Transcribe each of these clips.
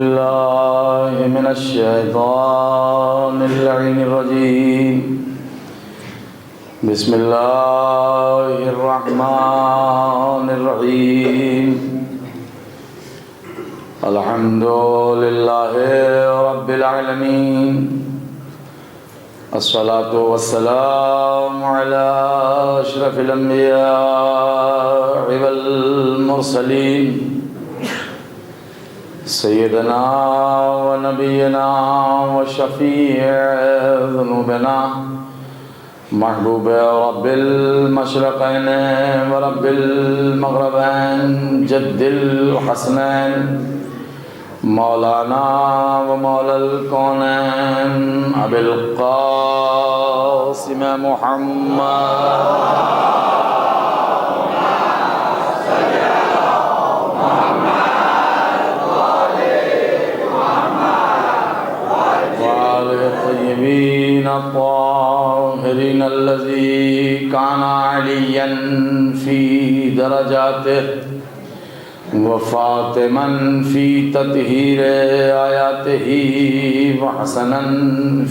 الله من الشيطان اللعين الرجيم. بسم الله الرحمن الرحيم. الحمد لله رب العالمين. الصلاة والسلام على أشرف الأنبياء والمرسلين سيدنا ونبينا وشفيع ذنوبنا محبوب رب المشرقين ورب المغربين جد الحسنين مولانا ومولى الكونين أبي القاسم محمد الطيبين الطاهرين الذي كان عليا في درجاته وفاطما في تطهير آياته وحسنا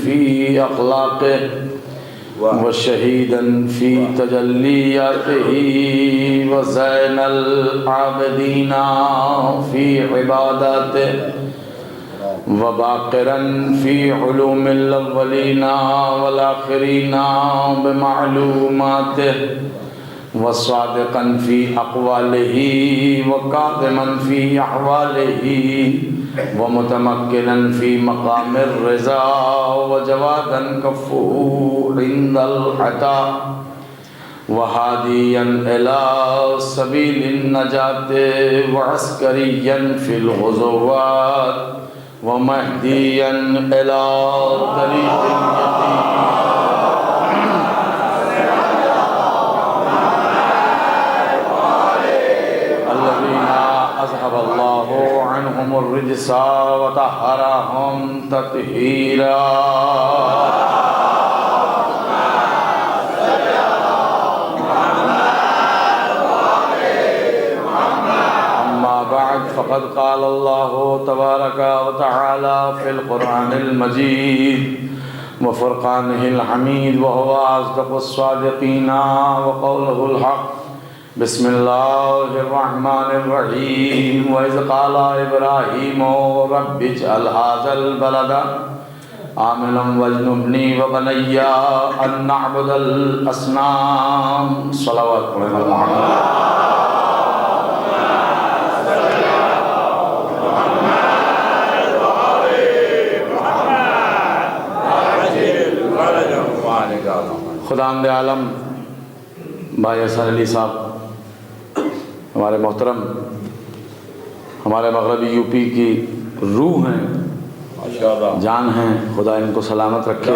في أخلاقه وشهيدا في تجلياته وزين العابدين في عباداته وباقرا في علوم الأولين والآخرين بمعلوماته وصادقا في أقواله وكاظما في أحواله ومتمكنا في مقام الرضا وجوادا كفه عند العطاء وهاديا إلى سبيل النجاة وعسكريا في الغزوات ومهديا إلى طريق اليقين الذين أذهب الله عنهم الرجس وطهرهم تطهيرا. فقد قال الله تبارك وتعالى في القرآن المجيد وفرقانه الحميد وهو أصدق الصادقين وقوله الحق. بسم الله الرحمن الرحيم. وإذ قال إبراهيم رب اجعل هذا البلد آمنا واجنبني وبني أن نعبد الأصنام. صلوات محمد. خداوند عالم بھائی حسن علی صاحب ہمارے محترم ہمارے مغربی یو پی کی روح ہیں، جان ہیں، خدا ان کو سلامت رکھے.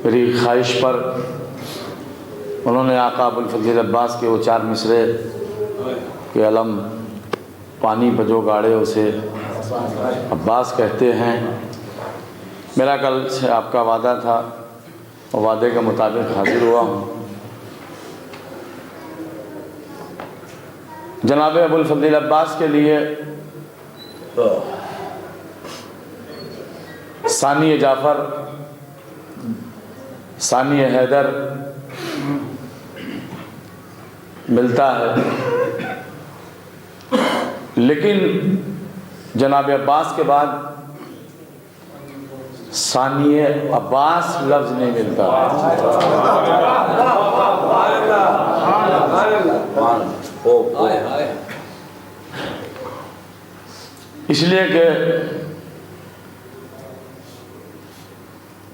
میری خواہش پر انہوں نے آقا ابوالفضل عباس کے وہ 4 مصرے کہ علم پانی پہ جو گاڑے اسے عباس کہتے ہیں. میرا کل سے آپ کا وعدہ تھا اور وعدے کے مطابق حاضر ہوا ہوں. جناب ابوالفضل عباس کے لیے ثانی جعفر، ثانی حیدر ملتا ہے، لیکن جناب عباس کے بعد ثانی عباس لفظ نہیں ملتا. اس لیے کہ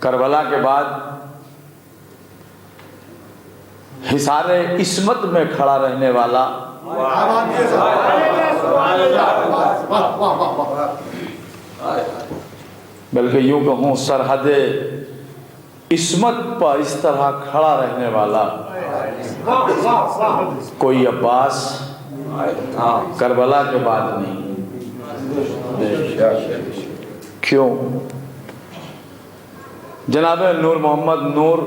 کربلا کے بعد حصار عصمت میں کھڑا رہنے والا بلکہ یوں کہوں سرحد عصمت پر اس طرح کھڑا رہنے والا کوئی عباس کربلا کے بعد نہیں. کیوں؟ جناب نور محمد نور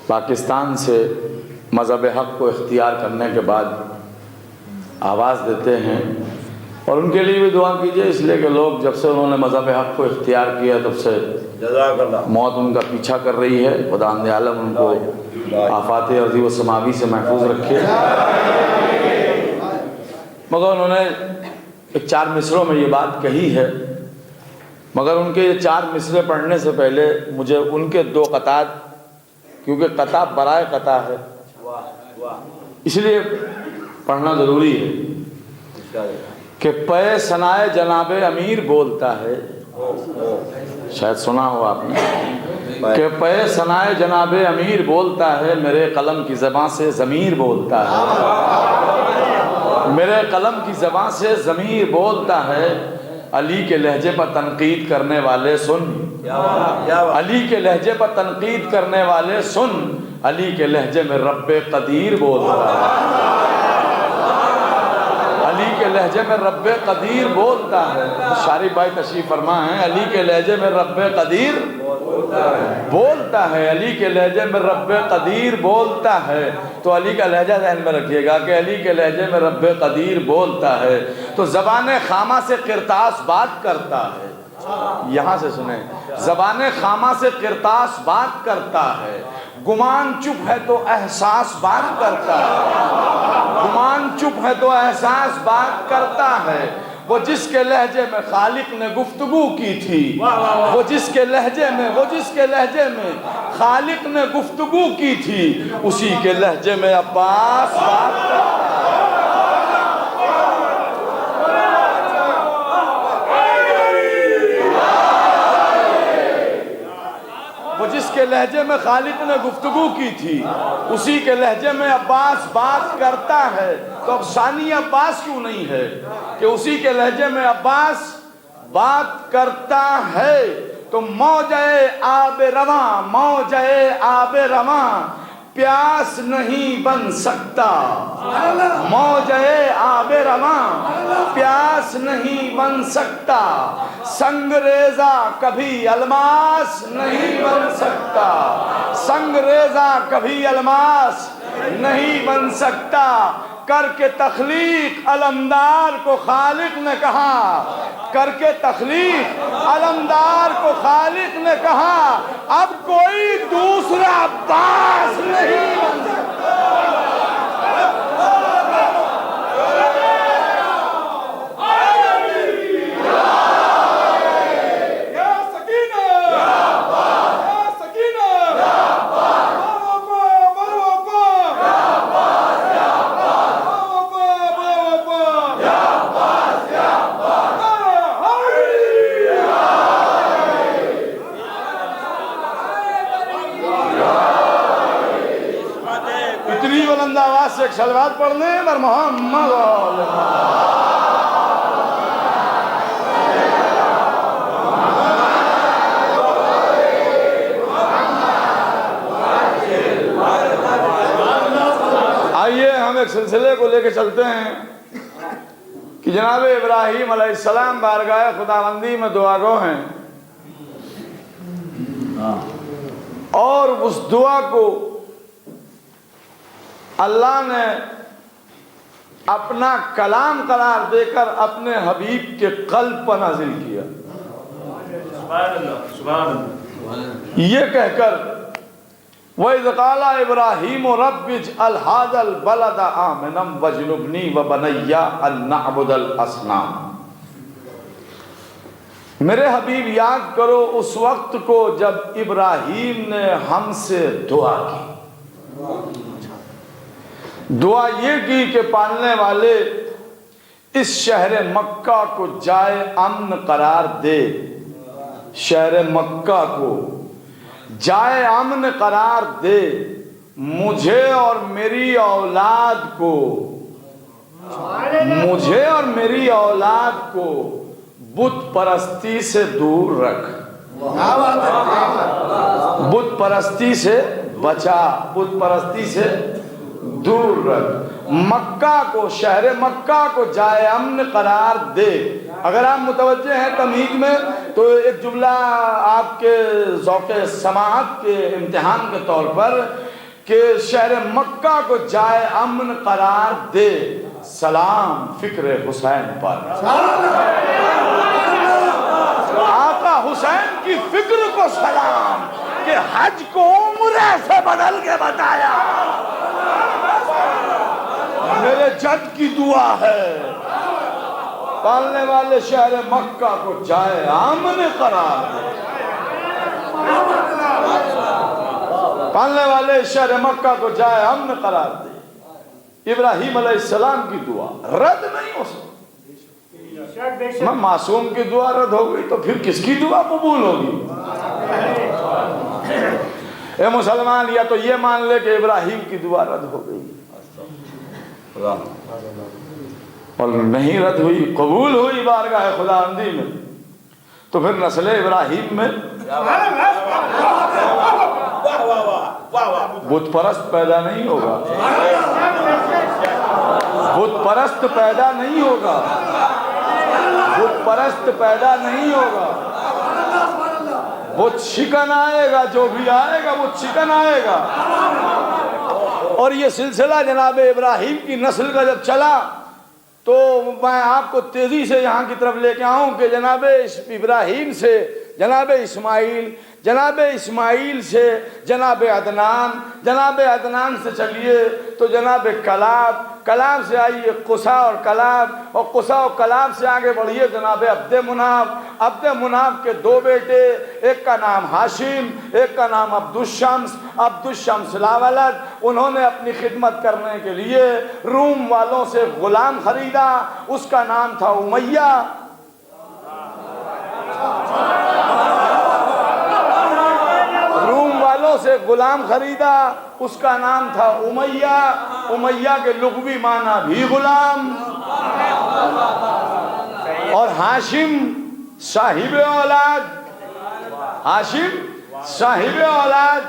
پاکستان سے مذہب حق کو اختیار کرنے کے بعد آواز دیتے ہیں، اور ان کے لیے بھی دعا کیجیے، اس لیے کہ لوگ جب سے انہوں نے مذہب حق کو اختیار کیا تب سے موت ان کا پیچھا کر رہی ہے۔ خدا عالم ان کو آفات ارضی و سماوی سے محفوظ رکھے۔ مگر انہوں نے ایک 4 مصروں میں یہ بات کہی ہے، مگر ان کے یہ 4 مصرے پڑھنے سے پہلے مجھے ان کے 2 قطعات، کیونکہ قطع برائے قطع ہے اس لیے پڑھنا ضروری ہے کہ پے ثنائے جناب امیر بولتا ہے، شاید سنا ہو آپ نے، کہ پے ثنائے جناب امیر بولتا ہے، میرے قلم کی زبان سے ضمیر بولتا ہے، میرے قلم کی زبان سے ضمیر بولتا ہے۔ علی کے لہجے پر تنقید کرنے والے سن، علی کے لہجے پر تنقید کرنے والے سن، علی کے لہجے میں رب قدیر بولتا ہے، علی کے لہجے میں رب قدیر بولتا ہے۔ شارف بھائی تشریف فرما ہیں، علی کے لہجے میں رب قدیر بولتا ہے، علی کے لہجے میں رب قدیر بولتا ہے۔ تو علی کا لہجہ ذہن میں رکھیے گا کہ علی کے لہجے میں رب قدیر بولتا ہے، تو زبان خامہ سے قرطاس بات کرتا ہے۔ یہاں سے سنیں، زبان خامہ سے قرطاس بات کرتا ہے، گمان چپ ہے تو احساس بات کرتا ہے، گمان چپ ہے تو احساس بات کرتا ہے۔ وہ جس کے لہجے میں خالق نے گفتگو کی تھی، وہ جس کے لہجے میں خالق نے گفتگو کی تھی، اسی کے لہجے میں عباس بات کرتا ہے۔ وہ جس کے لہجے میں خالق نے گفتگو کی تھی، اسی کے لہجے میں عباس بات کرتا ہے۔ تو اب ثانی عباس کیوں نہیں ہے کہ اسی کے لہجے میں عباس بات کرتا ہے؟ تو موجے آب رواں، موجے آب رواں پیاس نہیں بن سکتا، موجے آب رواں پیاس نہیں بن سکتا، سنگریزہ کبھی الماس نہیں بن سکتا، سنگریزہ کبھی الماس نہیں بن سکتا۔ کر کے تخلیق علمدار کو خالق نے کہا، کر کے تخلیق علمدار کو خالق نے کہا، اب کوئی دوسرا عباس نہیں بن سکتا۔ آواز سے ایک صلوات پڑھ لیں اور محمد آئیے ہم ایک سلسلے کو لے کے چلتے ہیں کہ جناب ابراہیم علیہ السلام بارگاہ خداوندی میں دعا گو ہیں، اور اس دعا کو اللہ نے اپنا کلام قرار دے کر اپنے حبیب کے قلب پر نازل کیا، یہ کہہ کر وَإِذْ قَالَ إِبْرَاهِيمُ رَبِّ اجْعَلْ هَٰذَا الْبَلَدَ آمِنًا وَاجْنُبْنِي وَبَنِيَّ أَن نَّعْبُدَ الْأَصْنَامَ۔ میرے حبیب یاد کرو اس وقت کو جب ابراہیم نے ہم سے دعا کی، دعا یہ کی کہ پالنے والے اس شہر مکہ کو جائے امن قرار دے، شہر مکہ کو جائے امن قرار دے، مجھے اور میری اولاد کو، مجھے اور میری اولاد کو بت پرستی سے دور رکھ، بت پرستی سے بچا، بت پرستی سے دور رکھ، مکہ کو، شہر مکہ کو جائے امن قرار دے۔ اگر آپ متوجہ ہیں تمہید میں تو ایک جملہ آپ کے ذوق سماعت کے امتحان کے طور پر کہ شہر مکہ کو جائے امن قرار دے، سلام فکر حسین پر۔ آقا حسین کی فکر کو سلام کہ حج کو عمرہ سے بدل کے بتایا۔ میرے جد کی دعا ہے پالنے والے شہر مکہ کو جائے امن قرار دے، پالنے والے شہر مکہ کو جائے امن قرار دے۔ ابراہیم علیہ السلام کی دعا رد نہیں ہو سکتی۔ معصوم کی دعا رد ہو گئی تو پھر کس کی دعا قبول ہوگی؟ اے مسلمان، یا تو یہ مان لے کہ ابراہیم کی دعا رد ہو گئی، اور نہیں رد ہوئی، قبول ہوئی بارگاہ خداوندی میں، تو پھر نسل ابراہیم میں بت پرست پیدا نہیں ہوگا، بت پرست پیدا نہیں ہوگا، بت پرست پیدا نہیں ہوگا، بت شکن آئے گا، جو بھی آئے گا بت شکن آئے گا۔ اور یہ سلسلہ جناب ابراہیم کی نسل کا جب چلا تو میں آپ کو تیزی سے یہاں کی طرف لے کے آؤں کہ جناب ابراہیم سے جناب اسماعیل، جناب اسماعیل سے جناب عدنان، جناب عدنان سے چلیے تو جناب کلاب، کلاب سے آئیے قصا اور کلاب، اور قصا اور کلاب سے آگے بڑھیے جناب عبد مناف، عبد مناف کے دو بیٹے، ایک کا نام ہاشم، ایک کا نام عبد الشمس، عبد الشمس لا ولد۔ انہوں نے اپنی خدمت کرنے کے لیے روم والوں سے غلام خریدا، اس کا نام تھا امیہ۔ روم والوں سے غلام خریدا، اس کا نام تھا امیہ۔ امیہ کے لغوی معنی بھی غلام۔ اور ہاشم صاحب اولاد، ہاشم صاحب اولاد،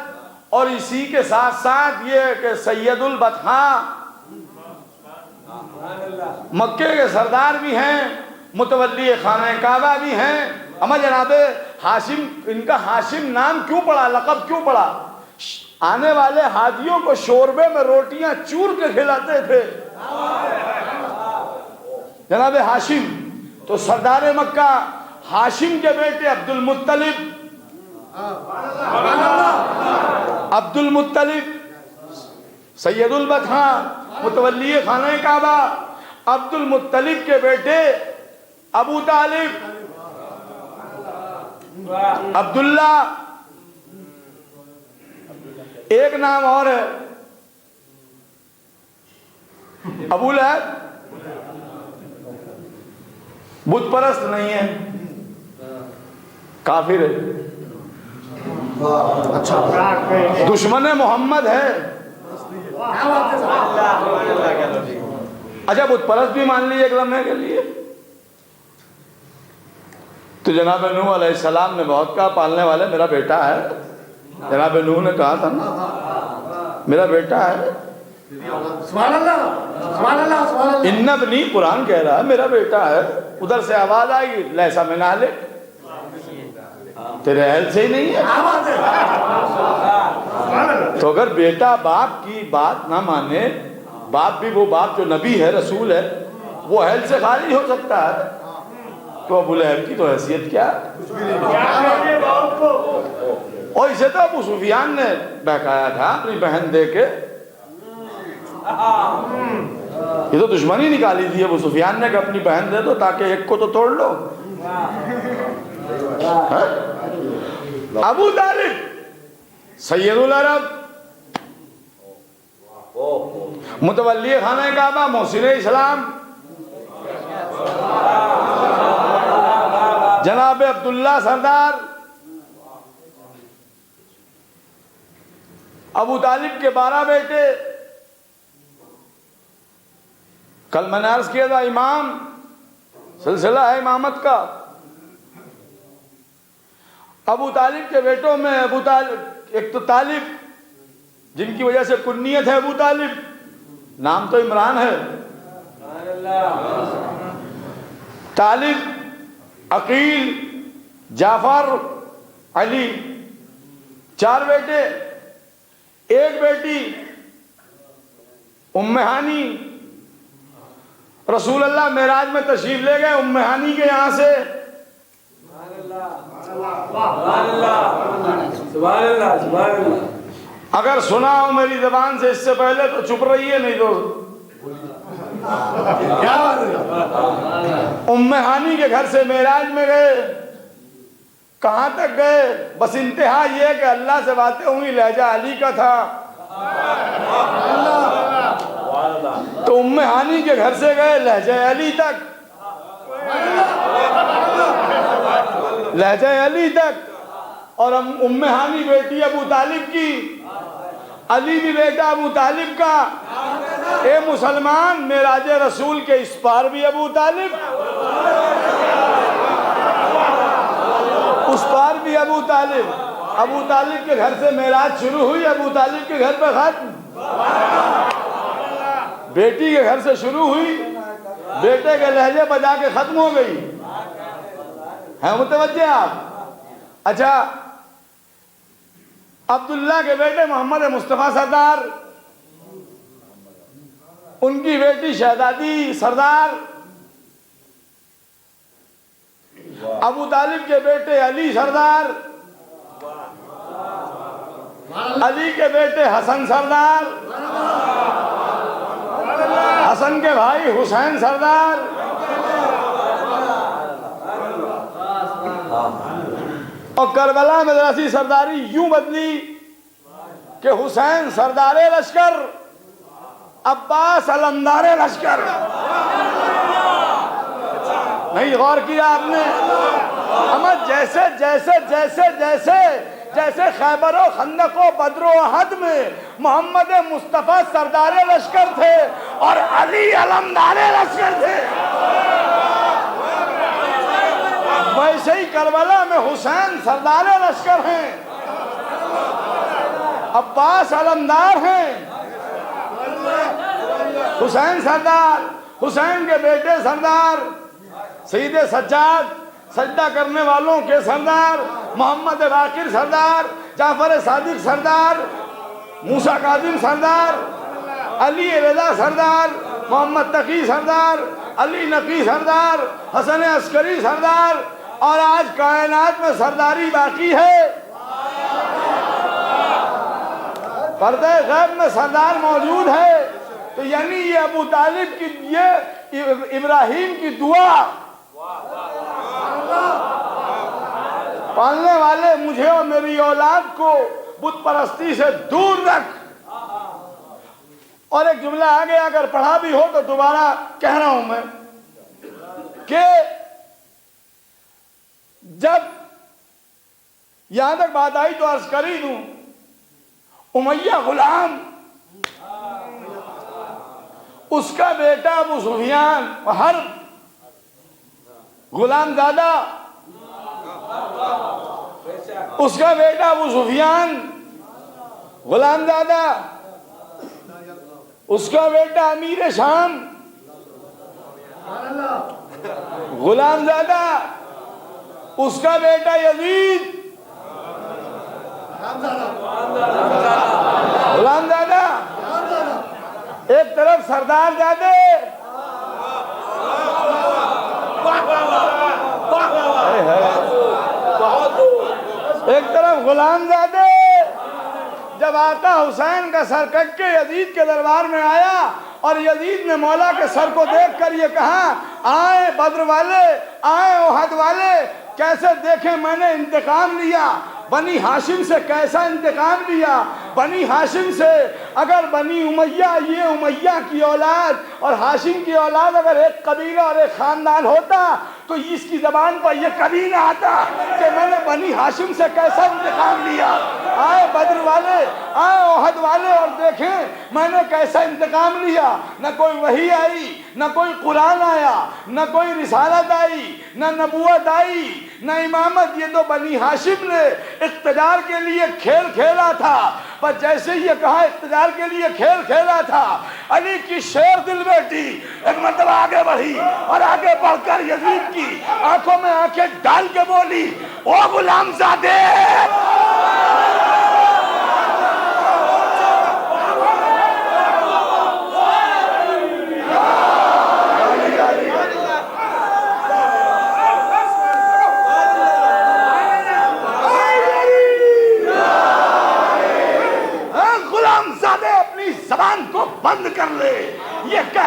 اور اسی کے ساتھ ساتھ یہ کہ سید البطحاء مکے کے سردار بھی ہیں، متولی خانہ کعبہ بھی ہیں۔ اما جناب ہاشم، ان کا ہاشم نام کیوں پڑا، لقب کیوں پڑا؟ آنے والے حاجیوں کو شوربے میں روٹیاں چور کے کھلاتے تھے جناب ہاشم۔ تو سردار مکہ ہاشم کے بیٹے عبد المطلب، عبد المطلب سید البطحاء متولی خانہ کعبہ، عبد المطلب کے بیٹے ابو طالب، عبداللہ، ایک نام اور ہے ابو لہب، بت پرست نہیں ہے، کافر ہے، دشمن محمد ہے۔ اچھا بت پرست بھی مان لیے ایک لمحے کے لیے۔ تو جناب نوح علیہ السلام نے بہت کہا پالنے والے میرا بیٹا ہے، جناب نوح نے کہا تھا نا میرا بیٹا ہے، سبحان اللہ سبحان اللہ سبحان اللہ۔ ان ابنی، قرآن کہہ رہا ہے میرا بیٹا ہے۔ ادھر سے آواز آئی لیسا من اہلک، تیرے اہل سے ہی نہیں ہے۔ تو اگر بیٹا باپ کی بات نہ مانے، باپ بھی وہ باپ جو نبی ہے، رسول ہے، وہ اہل سے خالی ہو سکتا ہے، تو ابو لہب کی تو حیثیت کیا ہے؟ اور اسے تو ابو سفیان نے بہکایا تھا اپنی بہن دے کے، یہ تو دشمنی نکالی تھی ابو سفیان نے کہ اپنی بہن دے دو تاکہ ایک کو تو توڑ لو۔ ابو طالب سید العرب، متولی خانہ کعبہ، محسن اسلام، جناب عبداللہ سردار۔ ابو طالب کے 12 بیٹے، کل میں نے عرض کیا تھا امام، سلسلہ ہے امامت کا۔ ابو طالب کے بیٹوں میں ابو طالب، ایک تو طالب جن کی وجہ سے کنیت ہے ابو طالب، نام تو عمران ہے، طالب، عقیل، جعفر، علی، 4 بیٹے۔ ایک بیٹی ام ہانی، رسول اللہ معراج میں تشریف لے گئے ام ہانی کے یہاں سے، اگر سنا ہو میری زبان سے اس سے پہلے تو چپ رہی ہے، نہیں تو ام ہانی کے گھر سے معراج میں گئے. کہاں تک گئے؟ بس انتہا یہ کہ اللہ سے باتیں ہوئی، لہجہ علی کا تھا. تو ام ہانی کے گھر سے گئے لہجہ علی تک، لہجہ علی تک. اور ام ہانی بیٹی ابو طالب کی، علی بھی بیٹا ابو طالب کا. اے مسلمان، معراج رسول کے اس پار بھی ابو طالب، اس پار بھی ابو طالب. ابو طالب کے گھر سے معراج شروع ہوئی، ابو طالب کے گھر پہ ختم. بیٹی کے گھر سے شروع ہوئی، بیٹے کے لہجے بجا کے ختم ہو گئی. ہیں متوجہ آپ؟ اچھا، عبداللہ کے بیٹے محمد مصطفیٰ سردار، ان کی بیٹی شہزادی سردار. ابو طالب کے بیٹے علی سردار، علی کے بیٹے حسن سردار، حسن کے بھائی حسین سردار. اور کربلا میں ذرا سی سرداری یوں بدلی کہ حسین سردار لشکر، عباس علمدار لشکر. نہیں غور کیا آپ نے؟ اما جیسے جیسے جیسے جیسے جیسے خیبر و خندق و بدر و احد میں محمد مصطفیٰ سردار لشکر تھے اور علی علمدار لشکر تھے، ویسے ہی کربلا میں حسین سردار لشکر ہیں، عباس علمدار ہیں، حسین سردار، حسین کے بیٹے سردار، سید سجاد سجدہ کرنے والوں کے سردار، محمد باقر سردار، جعفر صادق سردار، موسیٰ کاظم سردار، علی رضا سردار، محمد تقی سردار، علی نقی سردار، حسن عسکری سردار. اور آج کائنات میں سرداری باقی ہے، پردہ غیب میں سردار موجود ہے. تو یعنی یہ ابو طالب کی، یہ ابراہیم کی دعا، پالنے والے مجھے اور میری اولاد کو بت پرستی سے دور رکھ. اور ایک جملہ آگے اگر پڑھا بھی ہو تو دوبارہ کہہ رہا ہوں میں کہ جب یہاں تک بات آئی تو عرض کر ہی دوں، امیہ غلام، اس کا بیٹا ابو سفیان حرب، غلام زادہ، اس کا بیٹا ابو سفیان غلام زادہ، اس کا بیٹا امیر شام غلام زادہ، اس کا بیٹا یزید غلام زادہ. ایک طرف سردار زادے، ایک طرف غلام زادے. جب آقا حسین کا سر کٹ کے یزید کے دربار میں آیا اور یزید نے مولا کے سر کو دیکھ کر یہ کہا، آئے بدر والے، آئے احد والے، کیسے دیکھیں میں نے انتقام لیا، بنی ہاشم سے کیسا انتقام لیا. بنی ہاشم سے، اگر بنی امیہ، یہ امیہ کی اولاد اور ہاشم کی اولاد اگر ایک قبیلہ اور ایک خاندان ہوتا تو اس کی زبان پر یہ کبھی نہ آتا کہ میں نے بنی ہاشم سے کیسا انتقام لیا. آئے بدر والے، آئے احد والے اور دیکھیں میں نے کیسا انتقام لیا. نہ کوئی وحی آئی، نہ کوئی قرآن آیا، نہ کوئی رسالت آئی، نہ نبوت آئی، نہ امامت. یہ تو بنی ہاشم نے اقتدار کے لیے کھیل کھیلا تھا. پر جیسے یہ کہا اقتدار کے لیے کھیل کھیلا تھا، علی کی شیر دل بیٹی ایک مرتبہ آگے بڑھی اور آگے بڑھ کر یزید کی آنکھوں میں آنکھیں ڈال کے بولی، او غلام زادے،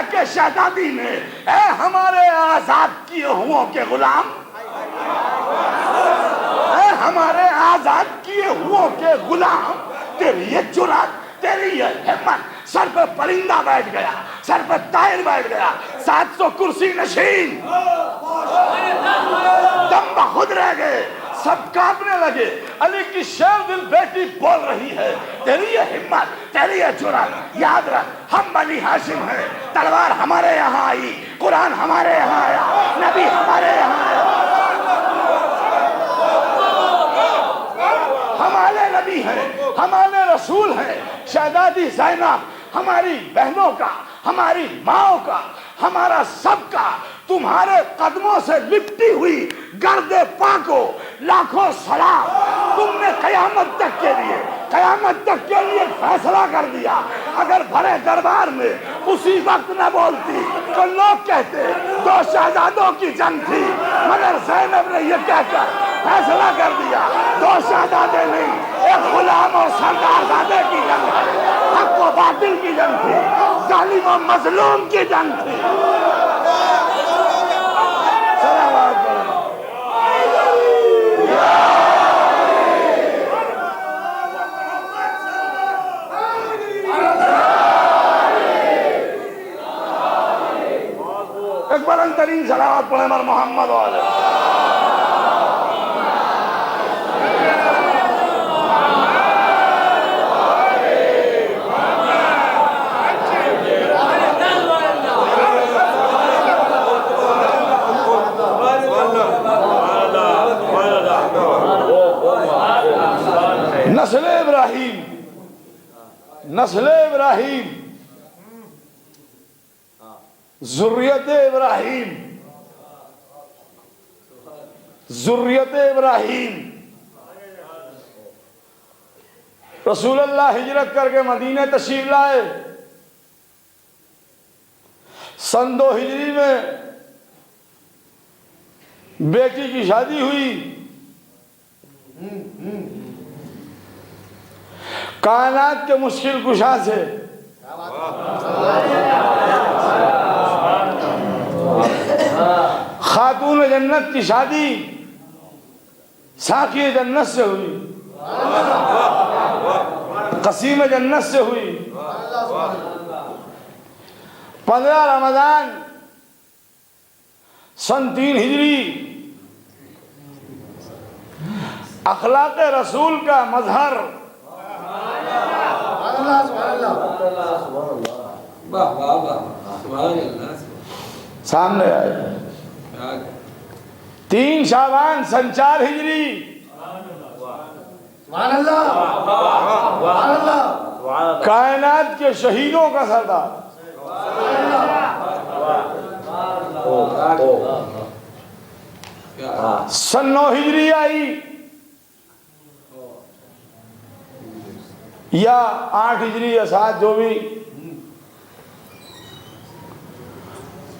کہہ کے شہزادی نے اے ہمارے آزاد کیے ہوں کے غلام، اے ہمارے آزاد کیے ہوں کے غلام، تیری یہ جرات، تیری یہ ہمت، سر پہ پرندہ بیٹھ گیا، سر پہ طائر بیٹھ گیا، 700 کرسی نشین دم بخود رہ گئے، سب کانپنے لگے۔ علی کی شیر دل بیٹی بول رہی ہے تیری یہ ہمت، تیری یہ جرات، یاد رکھ ہم بنی ہاشم ہیں، تلوار ہمارے یہاں آئی، قرآن ہمارے یہاں آیا، نبی ہمارے یہاں آیا، ہمارے نبی ہیں، ہمارے رسول ہیں۔ شہزادی زینب ہماری بہنوں کا، ہماری ماں کا، ہمارا سب کا تمہارے قدموں سے لپٹی ہوئی گرد پاک کو لاکھوں سلام۔ تم نے قیامت تک کے لیے فیصلہ کر دیا۔ اگر بھرے دربار میں اسی وقت نہ بولتی تو لوگ کہتے 2 شہزادوں کی جنگ تھی، مگر زینب نے یہ کہہ کر فیصلہ کر دیا 2 شہزادے نہیں، ایک غلام اور سردار زادے کی جنگ ہے، حق و باطل کی جنگ تھی، ظالم و مظلوم کی جنگ تھی۔ ایک بلند ترین صلوات پڑھیں مر محمد والے۔ نسل ابراہیم، نسل ابراہیم، ذریت ابراہیم، ذریت ابراہیم۔ رسول اللہ ہجرت کر کے مدینہ تشریف لائے، سن 2 ہجری میں بیٹی کی شادی ہوئی، کائنات کے مشکل کشا سے خاتون جنت کی شادی ساقی جنت سے ہوئی، قسیم جنت سے ہوئی۔ 15 رمضان سن 3 ہجری اخلاق رسول کا مظہر سامنے آئے۔ 3 شعبان سن 4 ہجری کائنات کے شہیدوں کا سردار سن 9 ہجری آئی یا 8 ہجری یا 7 جو بھی،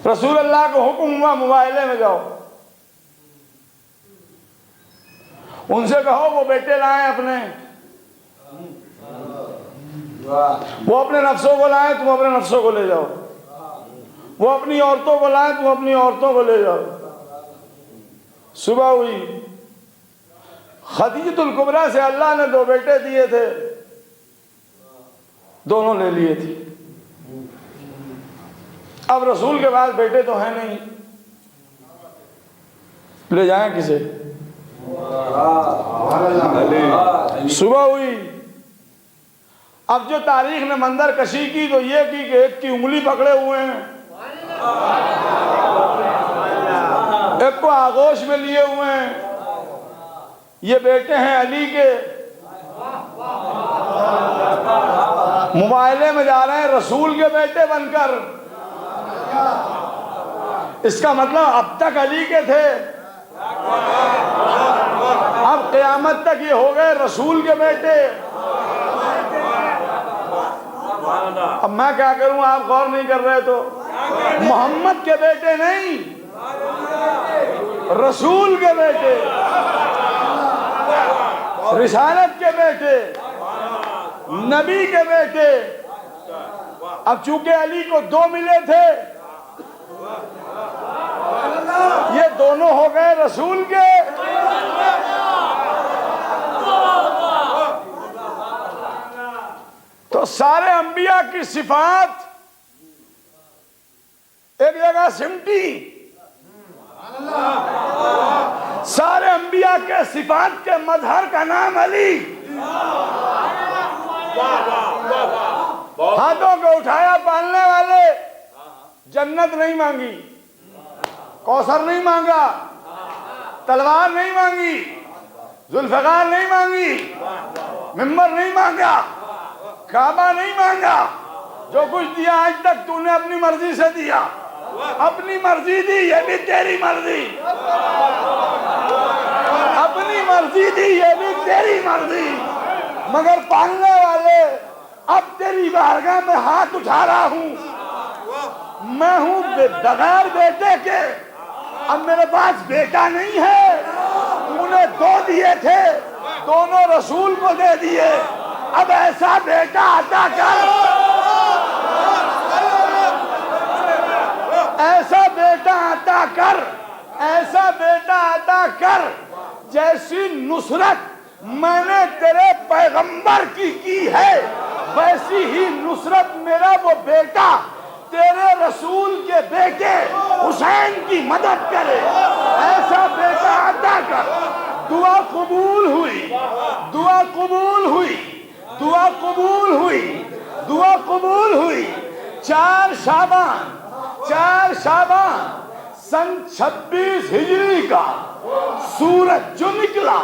رسول اللہ کو حکم ہوا موبائلے میں جاؤ، ان سے کہو وہ بیٹے لائیں اپنے، وہ اپنے نفسوں کو لائیں تم اپنے نفسوں کو لے جاؤ، وہ اپنی عورتوں کو لائیں تم اپنی عورتوں کو لے جاؤ۔ صبح ہوئی، خدیجۃ الکبریٰ سے اللہ نے 2 بیٹے دیے تھے، دونوں لے لیے تھے۔ اب رسول کے پاس بیٹے تو ہیں نہیں، لے جائیں کسے؟ صبح ہوئی، اب جو تاریخ نے منظر کشی کی تو یہ کی کہ ایک کی انگلی پکڑے ہوئے ہیں، ایک کو آغوش میں لیے ہوئے ہیں، یہ بیٹے ہیں علی کے، موبائلے میں جا رہے ہیں رسول کے بیٹے بن کر۔ اس کا مطلب اب تک علی کے تھے، اب قیامت تک یہ ہو گئے رسول کے بیٹے۔ اب میں کیا کروں، آپ غور نہیں کر رہے تو؟ محمد کے بیٹے نہیں، رسول کے بیٹے، رسالت کے بیٹے، نبی کے بیٹے، اب چونکہ علی کو 2 ملے تھے، یہ دونوں ہو گئے رسول کے، تو سارے انبیاء کی صفات ایک جگہ سمٹی، سارے انبیاء کے صفات کے مظہر کا نام علی۔ ہاتھوں کو اٹھایا پالنے والے، جنت نہیں مانگی، کوثر نہیں مانگا، تلوار نہیں مانگی، ذوالفقار نہیں مانگی، ممبر نہیں مانگا، کعبہ نہیں مانگا، جو کچھ دیا آج تک تو نے اپنی مرضی سے دیا، اپنی مرضی دی، یہ بھی تیری مرضی، اپنی مرضی دی، یہ بھی تیری مرضی، مگر پالنے والے اب تیری بارگاہ میں ہاتھ اٹھا رہا ہوں، میں ہوں بغیر بیٹے کے، اب میرے پاس بیٹا نہیں ہے، تو نے 2 دیے تھے، دونوں رسول کو دے دیے، اب ایسا بیٹا عطا کر، ایسا بیٹا عطا کر، ایسا بیٹا عطا کر، جیسی نصرت میں نے تیرے پیغمبر کی ہے، ویسی ہی نصرت میرا وہ بیٹا تیرے رسول کے بیٹے حسین کی مدد کرے، ایسا بیٹا عطا کر۔ دعا قبول ہوئی، دعا قبول ہوئی، دعا قبول ہوئی، دعا قبول ہوئی۔ 4 شعبان سن 26 ہجری کا سورج جو نکلا،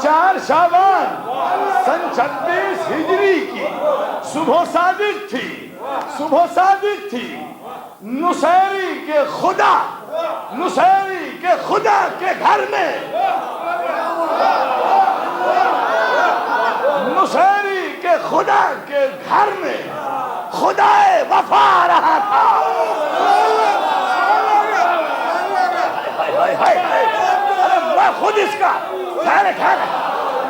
4 شعبان سن 26 ہجری کی صبح صادق تھی، نصیری کے خدا کے گھر میں، نصیری کے خدا کے گھر میں خدا وفا رہا تھا۔ ارے میں خود اس کا خیر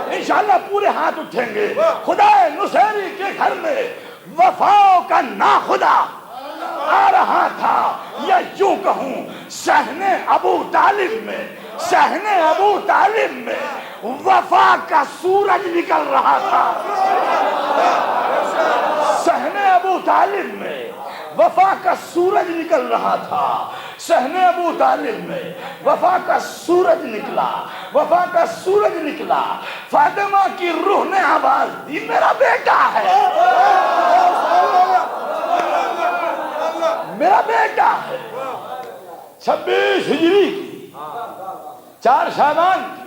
انشاءاللہ پورے ہاتھ اٹھیں گے۔ خدا نصیری کے گھر میں وفا کا ناخدا آ رہا تھا، یا یوں کہوں صحن ابو طالب میں وفا کا سورج نکل رہا تھا، صحن ابو طالب میں وفا کا سورج نکل رہا تھا، صحن ابو طالب میں وفا کا سورج نکلا، وفا کا سورج نکلا۔ فاطمہ کی روح نے آواز دی، میرا بیٹا ہے، میرا بیٹا ہے۔ 26 ہجری کی 4 شعبان کی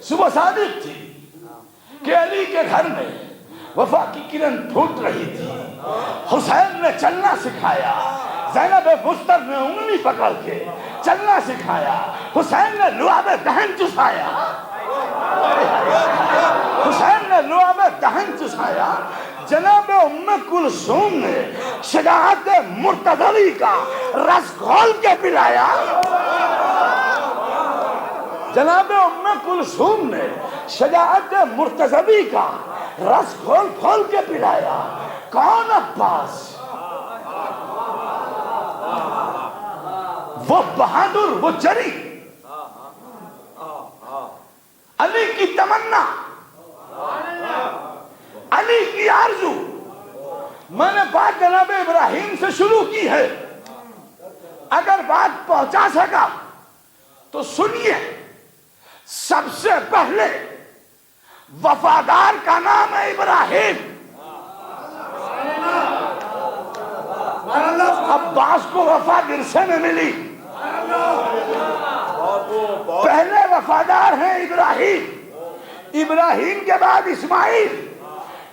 صبح صادق تھی کہ علی کے گھر میں وفا کی کرن پھوٹ رہی تھی۔ حسین نے چلنا سکھایا، زینب مستر نے انگلی پکڑ کے چلنا سکھایا، حسین نے لعاب دہن چسایا، حسین نے لعاب دہن چسایا۔ جناب ام کلثوم نے شجاعت مرتضوی کا رس کھول کے پلایا، جناب ام کلثوم نے شجاعت مرتضوی کا رس کھول کے پلایا۔ کون عباس؟ وہ بہادر، وہ جری، علی کی تمنا، علی کی آرزو۔ میں نے بات جناب ابراہیم سے شروع کی ہے، اگر بات پہنچا سکا تو سنیے۔ سب سے پہلے وفادار کا نام ہے ابراہیم۔ عباس کو وفا ورثے میں ملی، پہلے وفادار ہیں ابراہیم، ابراہیم کے بعد اسماعیل،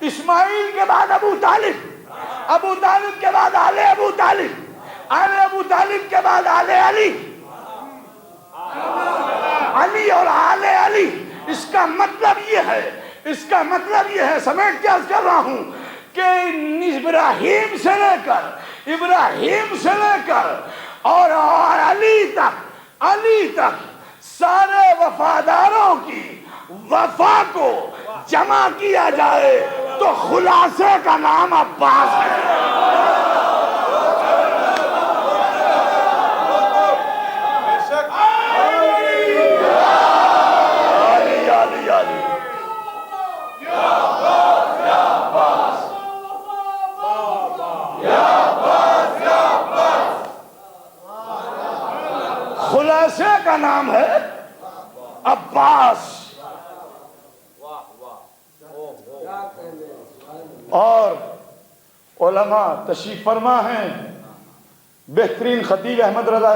اسماعیل کے بعد ابو طالب، ابو طالب کے بعد آل ابو طالب، آل ابو طالب کے بعد آل علی، علی اور آل علی۔ اس کا مطلب یہ ہے، اس کا مطلب یہ ہے، سمیٹ کے عرض کر رہا ہوں کہ ابراہیم سے لے کر اور علی تک سارے وفاداروں کی وفا کو جمع کیا جائے تو خلاصے کا نام عباس ہے. علی علی علی خلاصے کا نام ہے عباس. اور علماء تشریف فرما ہیں، بہترین خطیب احمد رضا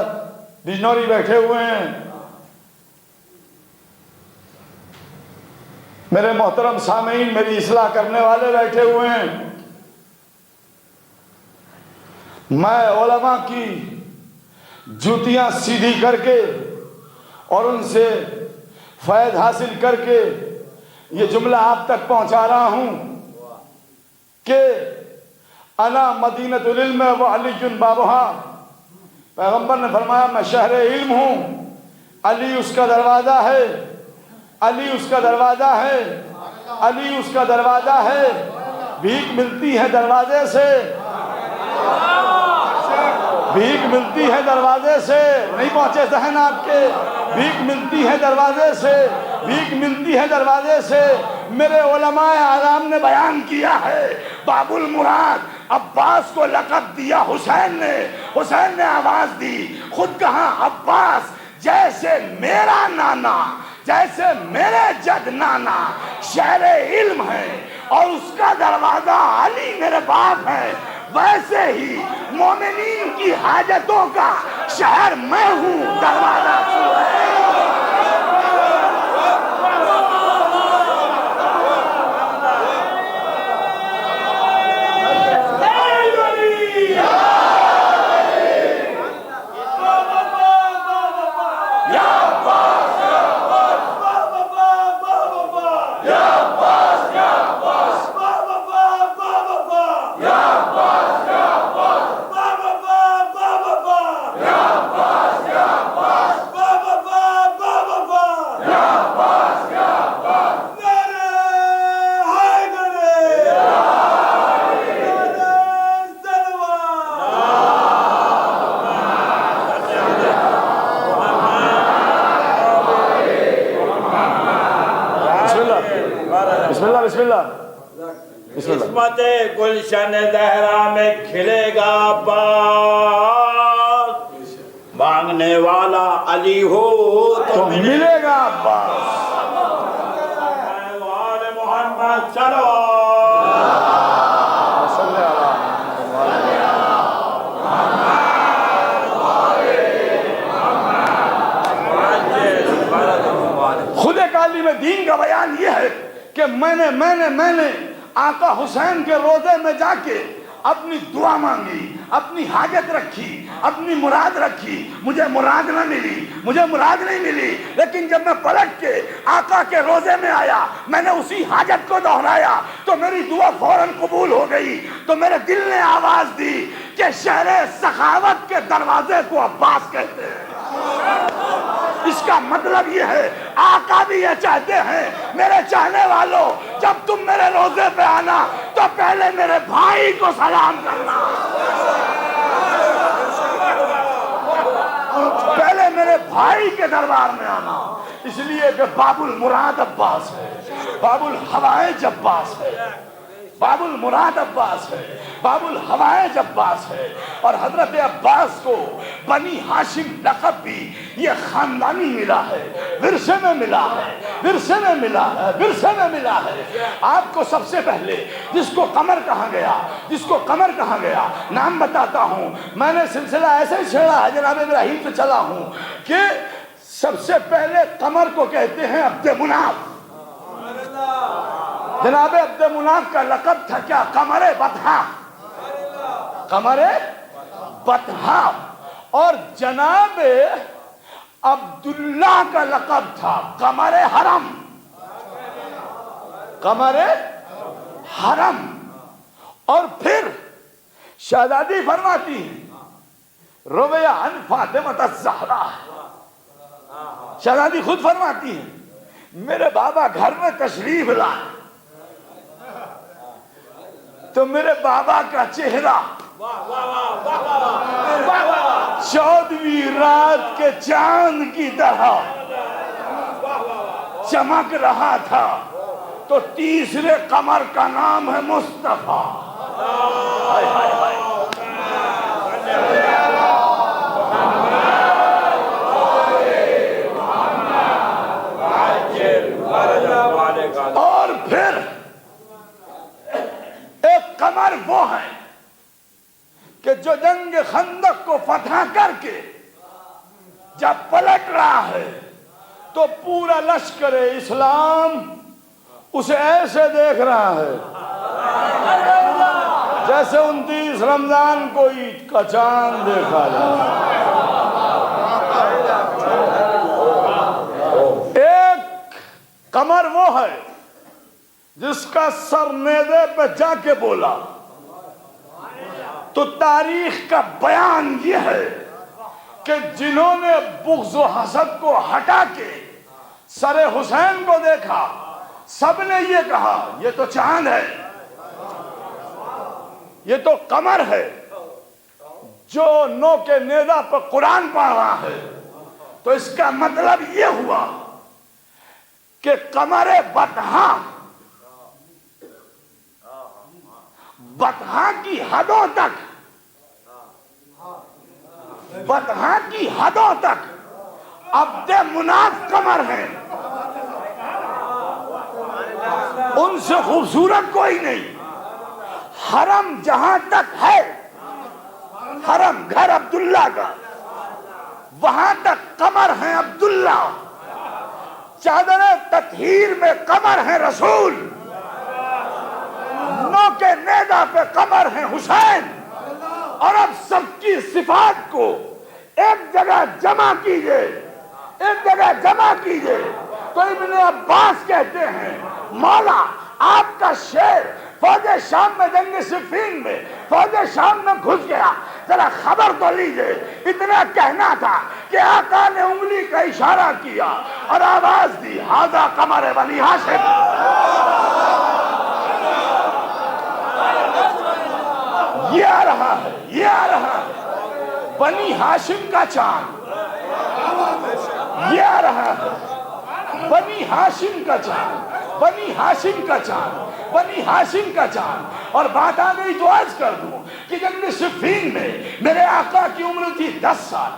بجنوری بیٹھے ہوئے ہیں، میرے محترم سامعین میری اصلاح کرنے والے بیٹھے ہوئے ہیں. میں علماء کی جوتیاں سیدھی کر کے اور ان سے فیض حاصل کر کے یہ جملہ آپ تک پہنچا رہا ہوں کہ انا مدینۃ العلم و علی بابہا. پیغمبر نے فرمایا میں شہر علم ہوں، علی اس کا دروازہ ہے، علی اس کا دروازہ ہے، علی اس کا دروازہ ہے. بھیک ملتی ہے دروازے سے، بھیک ملتی ہے دروازے سے، نہیں پہنچے ذہن آپ کے. بھیک ملتی ہے دروازے سے، بھیک ملتی ہے دروازے سے. میرے علماء اعظم نے بیان کیا ہے باب المراد عباس کو لقب دیا حسین نے، حسین نے آواز دی، خود کہا عباس جیسے میرا نانا، جیسے میرے جد نانا شہر علم ہے اور اس کا دروازہ علی میرے باپ ہے، ویسے ہی مومنین کی حاجتوں کا شہر میں ہوں، دروازہ تو ہے. عصمت گلشن زہرا میں کھلے گا عباس، مانگنے والا علی ہو تو ملے گا عباس. وآل محمد چلو خود تعلیم دین کا بیان یہ ہے کہ میں نے آقا حسین کے روضے میں جا کے اپنی دعا مانگی، اپنی حاجت رکھی، اپنی مراد رکھی. مجھے مراد نہ ملی، مجھے مراد نہیں ملی، لیکن جب میں پلٹ کے آقا کے روضے میں آیا میں نے اسی حاجت کو دہرایا تو میری دعا فوراً قبول ہو گئی. تو میرے دل نے آواز دی کہ شہر سخاوت کے دروازے کو عباس کہتے ہیں. اس کا مطلب یہ ہے آقا بھی یہ چاہتے ہیں میرے چاہنے والوں جب تم میرے روزے پہ آنا تو پہلے میرے بھائی کو سلام کرنا، پہلے میرے بھائی کے دربار میں آنا. اس لیے کہ باب المراد عباس ہے، باب الحوائج عباس ہے، باب المراد عباس ہے، باب الحوائج عباس ہے. اور حضرت عباس کو بنی ہاشم لقب بھی یہ خاندانی ملا ہے، ورثے میں ملا ہے، ورثے میں ملا ہے، ورثے میں ملا ہے. آپ کو سب سے پہلے جس کو قمر کہا گیا، جس کو قمر کہا گیا، نام بتاتا ہوں. میں نے سلسلہ ایسے ہی چھیڑا ہے، جناب ابراہیم سے چلا ہوں کہ سب سے پہلے قمر کو کہتے ہیں عبد مناف. جناب عبد مناف کا لقب تھا کیا؟ قمر بطحا، قمر بطحا. اور جناب عبداللہ کا لقب تھا قمر حرم، قمر حرم. اور پھر شہزادی فرماتی ہیں روی عن فاطمہ الزہرا، شہزادی خود فرماتی ہیں میرے بابا گھر میں تشریف لائے تو میرے بابا کا چہرہ 14ویں رات کے چاند کی طرح چمک رہا تھا. تو تیسرے قمر کا نام ہے مصطفیٰ. ہائے ہائے ہائے. اور پھر ایک قمر وہ ہے کہ جو جنگ خندق کو فتح کر کے جب پلٹ رہا ہے تو پورا لشکر اسلام اسے ایسے دیکھ رہا ہے جیسے 29 رمضان کو عید کا چاند دیکھا جائے. ایک قمر وہ ہے جس کا سر نیزے پہ جا کے بولا تو تاریخ کا بیان یہ ہے کہ جنہوں نے بغض و حسد کو ہٹا کے سر حسین کو دیکھا سب نے یہ کہا یہ تو چاند ہے, یہ تو قمر ہے. جو نو کے نیزہ پر قرآن پڑھ رہا ہے تو اس کا مطلب یہ ہوا کہ قمر بطحا کی حدوں تک عبد مناف قمر ہیں. ان سے خوبصورت کوئی نہیں. حرم جہاں تک ہے, حرم گھر عبداللہ کا, وہاں تک قمر ہیں عبداللہ. چادر تطہیر میں قمر ہیں رسول, نو کے نیزہ پہ قمر ہیں حسین. اور اب سب کی صفات کو ایک جگہ جمع کیجئے, ایک جگہ جمع کیجئے تو ابن عباس کہتے ہیں مولا آپ کا شعر فوج شام میں جنگ صفین میں فوج شام میں گھس گیا, ذرا خبر تو لیجئے. اتنا کہنا تھا کہ آقا نے انگلی کا اشارہ کیا اور آواز دی ھذا قمر بنی ہاشم. یہ آ رہا ہے, یہ آ رہا ہے بنی ہاشم کا چاند. یہ آ رہا ہے بنی ہاشم کا چاند, بنی ہاشم کا چاند, بنی ہاشم کا چاند. اور بات آ گئی تو عرض کر دوں کہ جنگ صفین میں میرے آقا کی عمر تھی 10 سال,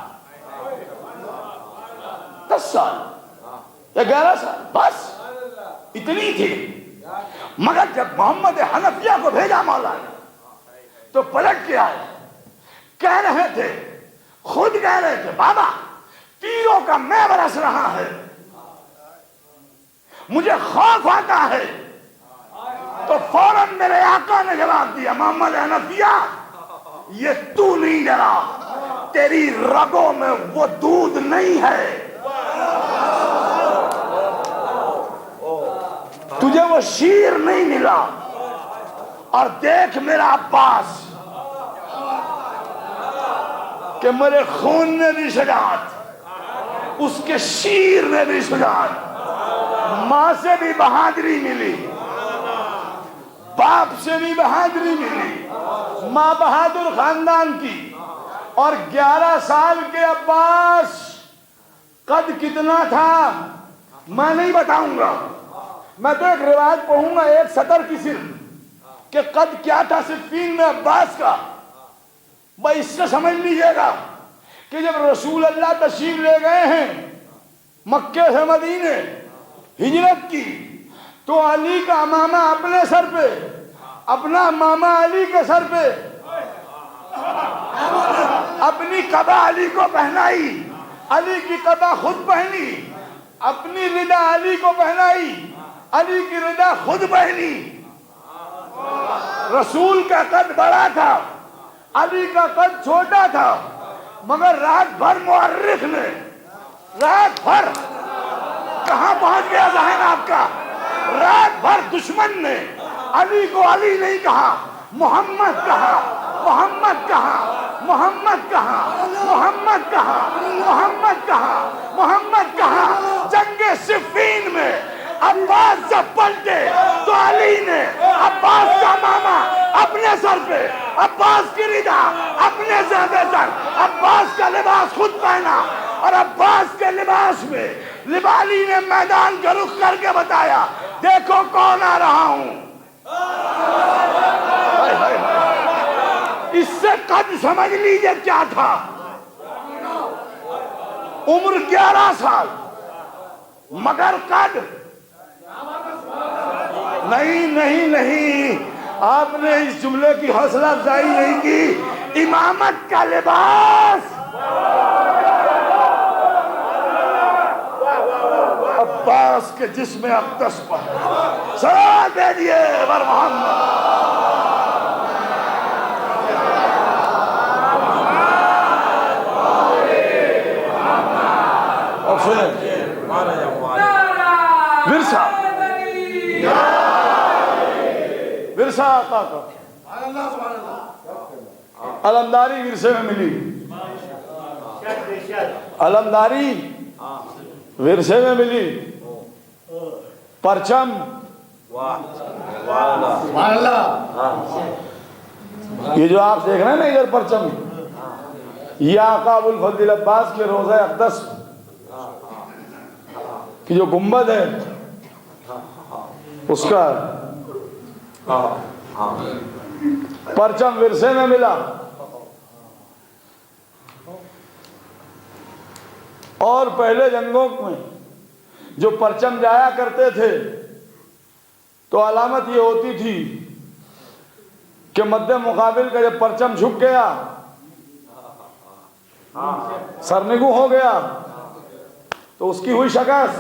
10 سال یا 11 سال, بس اتنی تھی. مگر جب محمد حنفیہ کو بھیجا مولا نے تو پلٹ کے آئے, کہہ رہے تھے, خود کہہ رہے تھے بابا تیروں کا میں برس رہا ہے, مجھے خوف آتا ہے. تو فوراً میرے آقا نے جواب دیا محمد حنفیہ یہ تو نہیں ڈرا, تیری رگوں میں وہ دودھ نہیں ہے, تجھے وہ شیر نہیں ملا. اور دیکھ میرا عباس کہ میرے خون میں بھی شجاعت, اس کے شیر میں بھی شجاعت. ماں سے بھی بہادری ملی, باپ سے بھی بہادری ملی, ماں بہادر خاندان کی. اور 11 سال کے عباس قد کتنا تھا میں نہیں بتاؤں گا, میں تو ایک روایت پڑھوں گا ایک سطر کی صرف کہ قد کیا تھا صفین میں عباس کا. بھائی اس سے سمجھ لیجئے گا کہ جب رسول اللہ تشریف لے گئے ہیں مکے سے مدینے ہجرت کی تو علی کا امامہ اپنے سر پہ, اپنا امامہ علی کے سر پہ, اپنی قبا علی کو پہنائی, علی کی قبا خود پہنی, اپنی ردا علی کو پہنائی, علی کی ردا خود پہنی. رسول کا قد بڑا تھا, علی کا قد چھوٹا تھا. مگر رات بھر مورخ نے, رات بھر کہاں پہنچ گیا ذہن آپ کا, رات بھر دشمن نے علی کو علی نہیں کہا, محمد کہا, محمد کہا, محمد کہا, محمد کہا, محمد کہا, محمد کہا. جنگ صفین میں عباس جب پلٹے تو علی نے عباس کا ماما اپنے سر پہ، عباس کی ردا اپنے زیادہ تک، عباس کا لباس خود پہنا، اور عباس کے لباس میں لبالی نے میدان کا رخ کر کے بتایا دیکھو کون آ رہا ہوں۔ اس سے قد سمجھ لیجئے کیا تھا، عمر 11 سال مگر قد نہیں، آپ نے اس جملے کی حوصلہ افزائی نہیں کی، امامت کا لباس عباس کے جسم اقدس پر، صلوات بھیجئے بر محمد۔ اور سنیں ورثہ آقا کا علمداری ورثے میں ملی، علمداری ورثے میں ملی، پرچم یہ جو آپ دیکھ رہے ہیں نا ادھر پرچم، یہ آقا ابوالفضل عباس کے روضہ اقدس کی جو گنبد ہے اس کا پرچم ورثے میں ملا، اور پہلے جنگوں میں جو پرچم جایا کرتے تھے تو علامت یہ ہوتی تھی کہ مد مقابل کا جب پرچم جھک گیا، سرنگو ہو گیا، تو اس کی ہوئی شکست،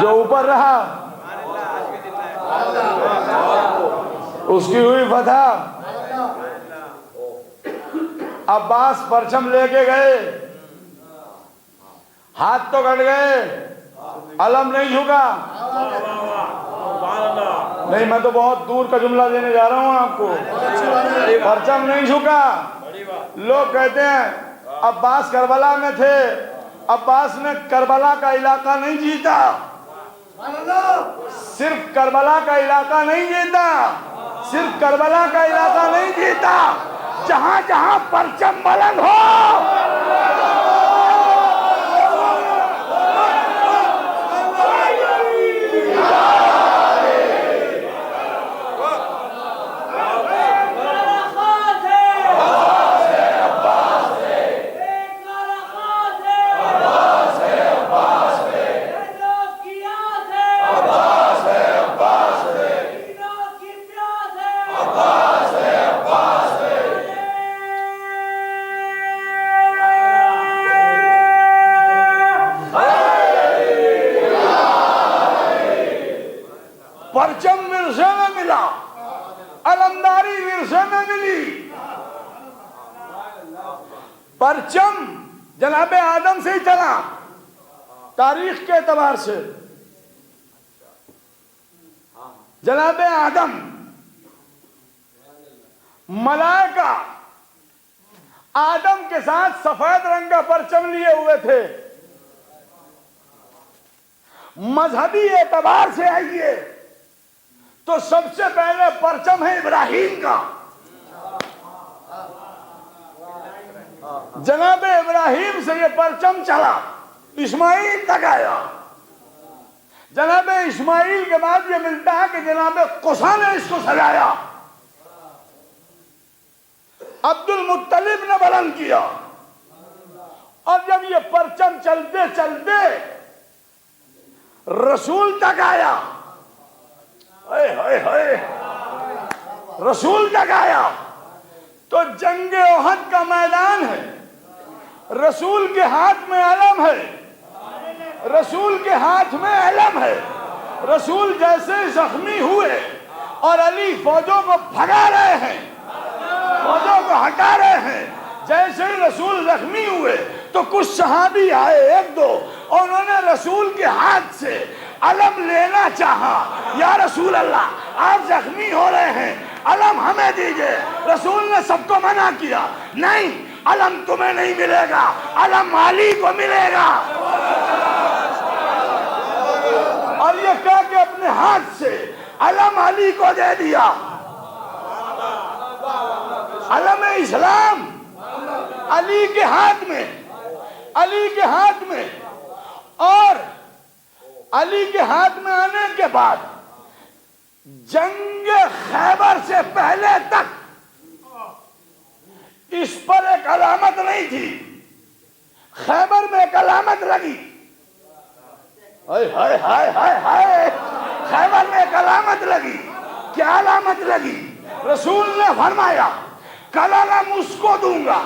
جو اوپر رہا اس کی ہوئی فتح۔ عباس پرچم لے کے گئے، ہاتھ تو کٹ گئے، علم نہیں جھکا۔ نہیں، میں تو بہت دور کا جملہ دینے جا رہا ہوں آپ کو، پرچم نہیں جھکا۔ لوگ کہتے ہیں عباس کربلا میں تھے، عباس نے کربلا کا علاقہ نہیں جیتا، صرف کربلا کا علاقہ نہیں جیتا، صرف کربلا کا علاقہ نہیں جیتا، جہاں جہاں پرچم بلند ہو پرچم ورثے میں ملا، علمداری ورثے میں ملی۔ پرچم جناب آدم سے ہی چلا تاریخ کے اعتبار سے۔ جناب آدم، ملائکہ آدم کے ساتھ سفید رنگ کا پرچم لیے ہوئے تھے۔ مذہبی اعتبار سے آئیے تو سب سے پہلے پرچم ہے ابراہیم کا۔ جناب ابراہیم سے یہ پرچم چلا، اسماعیل تک آیا۔ جناب اسماعیل کے بعد یہ ملتا ہے کہ جناب قصا نے اس کو سجایا، عبد المطلب نے بلند کیا، اور جب یہ پرچم چلتے چلتے رسول تک آیا، رسول تک آیا تو جنگ احد کا میدان ہے، رسول کے ہاتھ میں علم ہے، رسول کے ہاتھ میں علم ہے۔ رسول جیسے زخمی ہوئے اور علی فوجوں کو بھگا رہے ہیں، فوجوں کو ہٹا رہے ہیں، جیسے ہی رسول زخمی ہوئے تو کچھ صحابی آئے، ایک دو، اور انہوں نے رسول کے ہاتھ سے علم لینا چاہا۔ یا رسول اللہ، آپ زخمی ہو رہے ہیں، علم ہمیں دیجئے۔ رسول نے سب کو منع کیا، نہیں، علم تمہیں نہیں ملے گا، علم علی کو ملے گا۔ اور یہ کہا کہ اپنے ہاتھ سے علم علی کو دے دیا. علم اسلام علی کے ہاتھ میں، علی کے ہاتھ میں. اور علی کے ہاتھ میں آنے کے بعد جنگ خیبر سے پہلے تک اس پر ایک علامت نہیں تھی. خیبر میں ایک علامت لگی. ہائے ہائے ہائے ہائے ہائے، خیبر میں ایک علامت لگی. کیا علامت لگی؟ رسول نے فرمایا کل علم اس کو دوں گا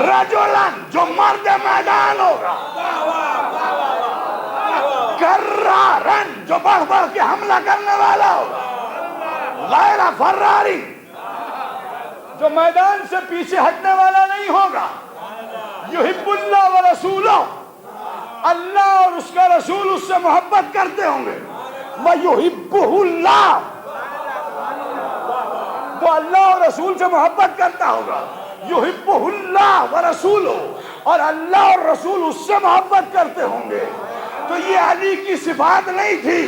رجلن، جو مرد میدان ہوگا، کرارن، جو بڑھ بڑھ کے حملہ کرنے والا ہوگا، غیر فراری، جو میدان سے پیچھے ہٹنے والا نہیں ہوگا. یحب اللہ و رسولہ، اللہ اور اس کا رسول اس سے محبت کرتے ہوں گے. وَيُحِبُّهُ اللَّهُ، وہ اللہ اور رسول سے محبت کرتا ہوگا. یحبہ اللہ ورسولہ، اور اللہ اور رسول اس سے محبت کرتے ہوں گے. تو یہ علی کی صفات نہیں تھی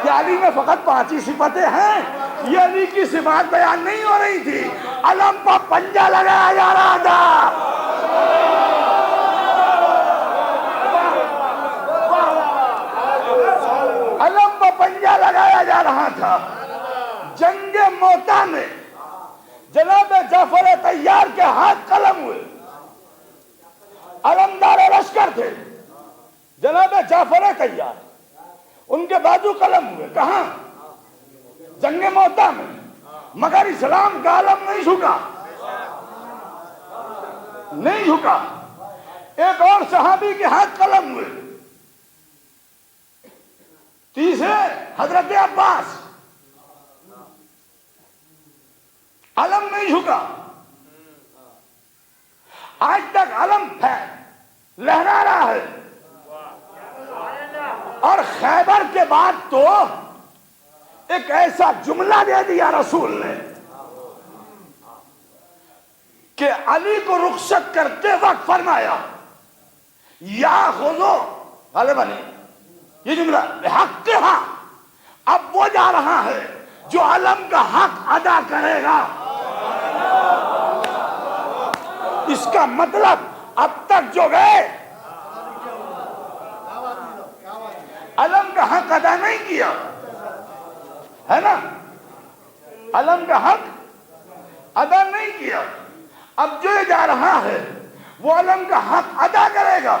کہ علی میں فقط 5 ہی صفتیں ہیں. یہ علی کی صفات بیان نہیں ہو رہی تھی. علم پر پنجہ لگایا جا رہا تھا. علم پر پنجہ لگایا جا رہا تھا. جنگ موتا میں جناب جعفر طیار کے ہاتھ قلم ہوئے. علمدار لشکر تھے جناب جعفر طیار، ان کے بازو قلم ہوئے. کہاں؟ جنگ موتا میں. مگر اسلام کا علم نہیں جھکا، نہیں جھکا. ایک اور صحابی کے ہاتھ قلم ہوئے. تیسرے حضرت عباس، علم نہیں جھکا. آج تک علم لہرا رہا ہے. اور خیبر کے بعد تو ایک ایسا جملہ دے دیا رسول نے کہ علی کو رخصت کرتے وقت فرمایا یا خذو، غالباً یہ جملہ حق ہاں، اب وہ جا رہا ہے جو علم کا حق ادا کرے گا. اس کا مطلب اب تک جو گئے علم کا حق ادا نہیں کیا ہے نا، علم کا حق ادا نہیں کیا. اب جو جا رہا ہے وہ علم کا حق ادا کرے گا.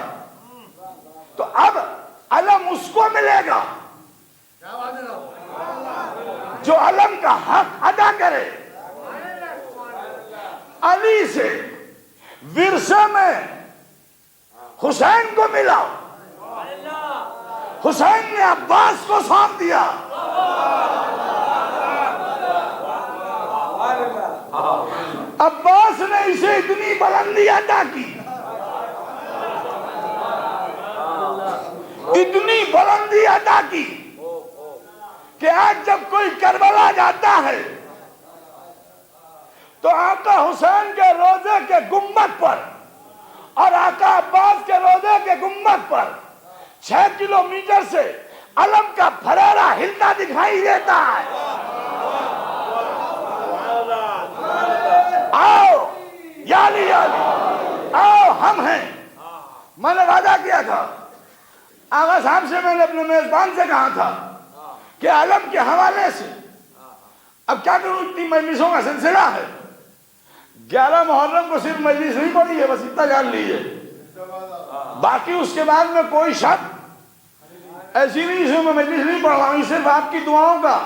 تو اب علم اس کو ملے گا جو علم کا حق ادا کرے. علی سے ورثے میں حسین کو ملا، حسین نے عباس کو سونپ دیا. عباس نے اسے اتنی بلندی عطا کی، اتنی بلندی عطا کی کہ آج جب کوئی کربلا جاتا ہے تو آقا حسین کے روضے کے گنبد پر اور آقا عباس کے روضے کے گنبد پر 6 کلومیٹر سے علم کا پھریرا ہلتا دکھائی دیتا ہے. آؤ یا علی، یا علی آؤ، ہم ہیں. میں نے وعدہ کیا تھا آغا صاحب سے، میں نے اپنے میزبان سے کہا تھا کہ علم کے حوالے سے اب کیا کروں، اتنی مجلسوں کا سلسلہ ہے. 11 محرم کو صرف مجلس نہیں پڑی ہے، بس اتنا جان لیجیے. باقی اس کے بعد میں کوئی شک ایسی نہیں اس میں مجلس نہیں پڑھ رہا ہوں. صرف آپ کی دعاؤں کا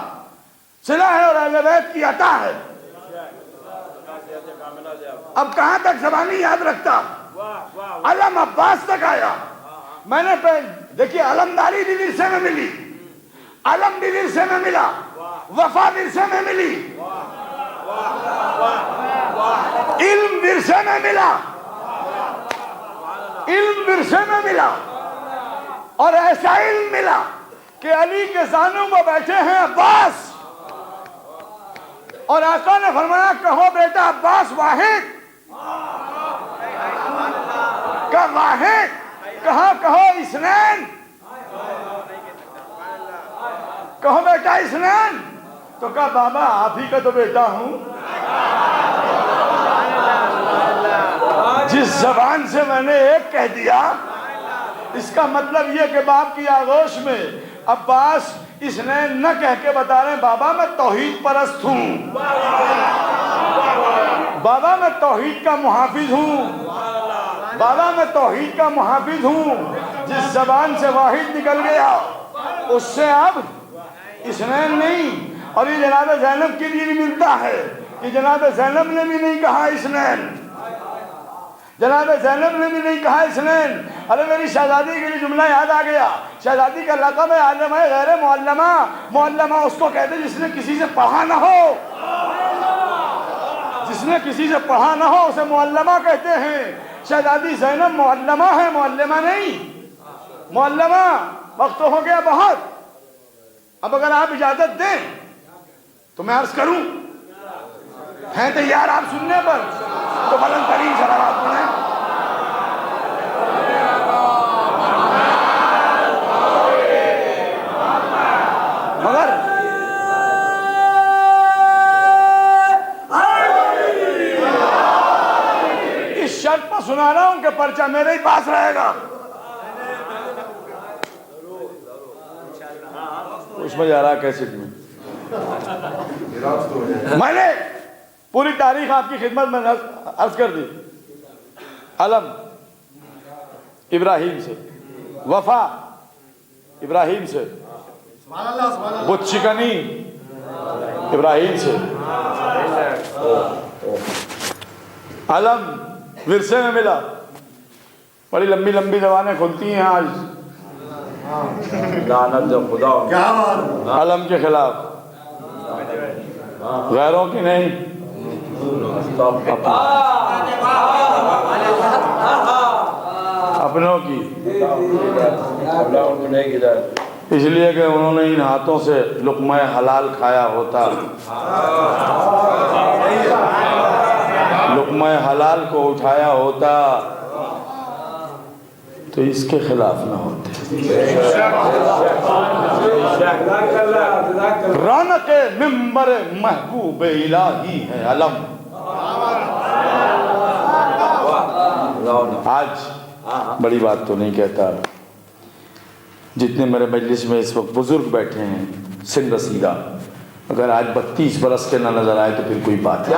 صلہ ہے اور اہل بیت کی عطا ہے. اب کہاں تک زبانی یاد رکھتا. علم عباس تک آیا. میں نے دیکھیے علمداری بھی ورثے میں ملی، علم بھی ورثے میں ملا، وفا ورثے میں ملی، علم ورثے میں ملا، علم ورثے میں ملا. اور ایسا علم ملا کہ علی کے زانوں میں بیٹھے ہیں عباس، اور آقا نے فرمایا کہو بیٹا عباس واحد کا واحد کہا کہو اثنین، کہو بیٹا اثنین، تو کہا بابا آپ ہی کا تو بیٹا ہوں۔ جس زبان سے میں نے ایک کہہ دیا، اس کا مطلب یہ کہ باپ کی آغوش میں عباس اثنین نہ کہہ کے بتا رہے ہیں بابا میں توحید پرست ہوں، بابا میں توحید کا محافظ ہوں، بابا میں توحید کا محافظ ہوں۔ جس زبان سے واحد نکل گیا اس سے اب اثنین نہیں۔ اور یہ جناب زینب کے لیے بھی ملتا ہے کہ جناب زینب نے بھی نہیں کہا اثنین، جناب زینب نے بھی نہیں کہا اثنین۔ ارے میری شہزادی کے لیے جملہ یاد آ گیا، شہزادی کا لقب ہے عالمہ غیر معلمہ۔ معلمہ اس کو کہتے جس نے کسی سے پڑھا نہ ہو، جس نے کسی سے پڑھا نہ ہو اسے معلمہ کہتے ہیں۔ شہزادی زینب معلمہ ہے، معلمہ نہیں۔ معلمہ وقت ہو گیا بہت، اب اگر آپ اجازت دیں تو میں عرض کروں، ہیں تیار آپ سننے پر تو بلند ترین صلوات پڑھیں۔ مگر اس شرط پر سنا رہا ہوں کہ پرچہ میرے ہی پاس رہے گا۔ اس میں جا رہا کیسٹ میں میں نے پوری تاریخ آپ کی خدمت میں عرض کر دی۔ علم ابراہیم سے، وفا ابراہیم سے، بت شکنی ابراہیم سے، علم ورثے میں ملا۔ بڑی لمبی لمبی زبانیں کھلتی ہیں آج لعنت خدا علم کے خلاف، غیروں کی نہیں، اپنوں کی۔ اس لیے کہ انہوں نے ان ہاتھوں سے لقمہ حلال کھایا ہوتا، لقمہ حلال کو اٹھایا ہوتا تو اس کے خلاف نہ ہوتے۔ رونق منبر محبوب الہی ہے علم۔ آج بڑی بات تو نہیں کہتا، جتنے میرے مجلس میں اس وقت بزرگ بیٹھے ہیں سن رسیدہ، اگر آج 32 برس کے نہ نظر آئے تو پھر کوئی بات ہے۔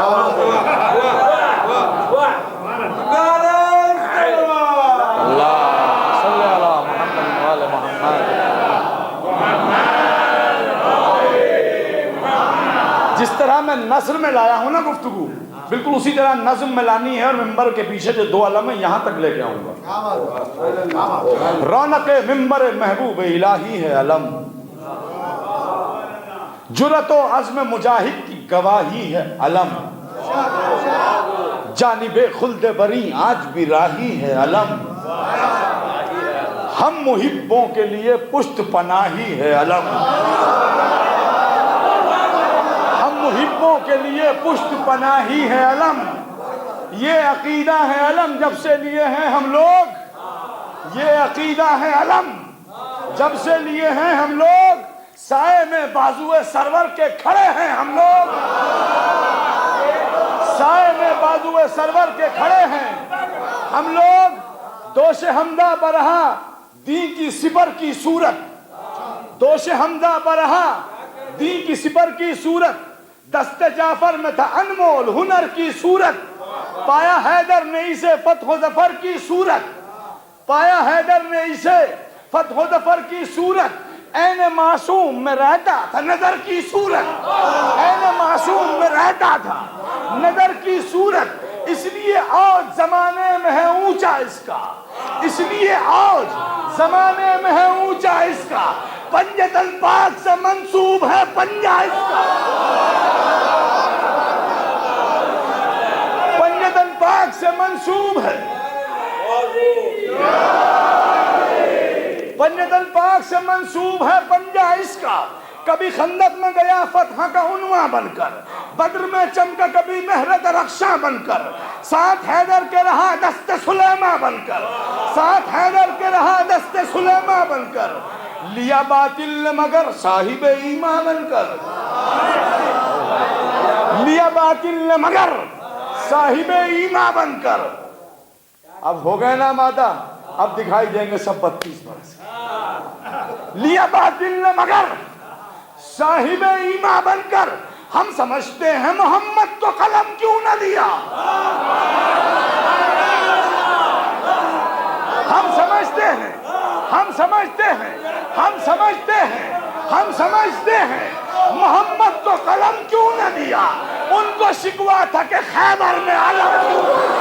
جس طرح میں نثر میں لایا ہوں نا گفتگو، بالکل اسی طرح نظم میں لانی ہے، اور ممبر کے پیچھے جو 2 علم ہیں یہاں تک لے کے آؤں گا۔ رونق ممبر محبوب الہی ہے علم، جرأت و عزم مجاہد کی گواہی ہے علم، جانب خلد بری آج بھی راہی ہے علم، ہم محبوں کے لیے پشت پناہی ہے علم، محبوں کے لیے پشت پناہی ہے علم۔ یہ عقیدہ ہے علم جب سے لیے ہیں ہم لوگ، یہ عقیدہ ہے علم جب سے لیے ہیں ہم لوگ، سائے میں بازو سرور کے کھڑے ہیں ہم لوگ، سائے میں بازو سرور کے کھڑے ہیں ہم لوگ، دوش حمدہ برہا دین کی سپر کی صورت، دوش حمدہ برہا دین کی سپر کی صورت، دست جعفر میں تھا انمول ہنر کی صورت، پایا حیدر نے اسے فتح و ظفر کی صورت، پایا حیدر نے اسے فتح و ظفر کی صورت، عین معصوم میں رہتا تھا نظر کی صورت، عین معصوم میں رہتا تھا نظر کی صورت، اس لیے آج زمانے میں ہے اونچا اس کا، اس لیے آج زمانے میں ہے اونچا اس کا، پنجۃ الپاک سے منسوب ہے پنجہ اس کا، پنجۃ الپاک سے منسوب ہے، پنجۃ الپاک سے منسوب ہے پنجہ اس کا، کبھی خندق میں گیا فتح کا عنواں بن کر، بدر میں چمکا کبھی مہرت رخشاں بن کر، ساتھ حیدر کے رہا دست سلیماں بن کر، ساتھ حیدر کے رہا دست سلیماں بن کر، لیا باطل نے مگر صاحب ایمان بن کر، لیا باطل نے مگر صاحب ایمان بن کر۔ اب ہو گئے نا مادہ، اب دکھائی دیں گے سب 32 برس۔ لیا باطل نے مگر صاحب ایمان بن کر، ہم سمجھتے ہیں محمد کو قلم کیوں نہ دیا، ہم سمجھتے ہیں محمد کو قلم کیوں نہ دیا، ان کو شکوا تھا کہ خیبر میں علم کیوں نہ دیا۔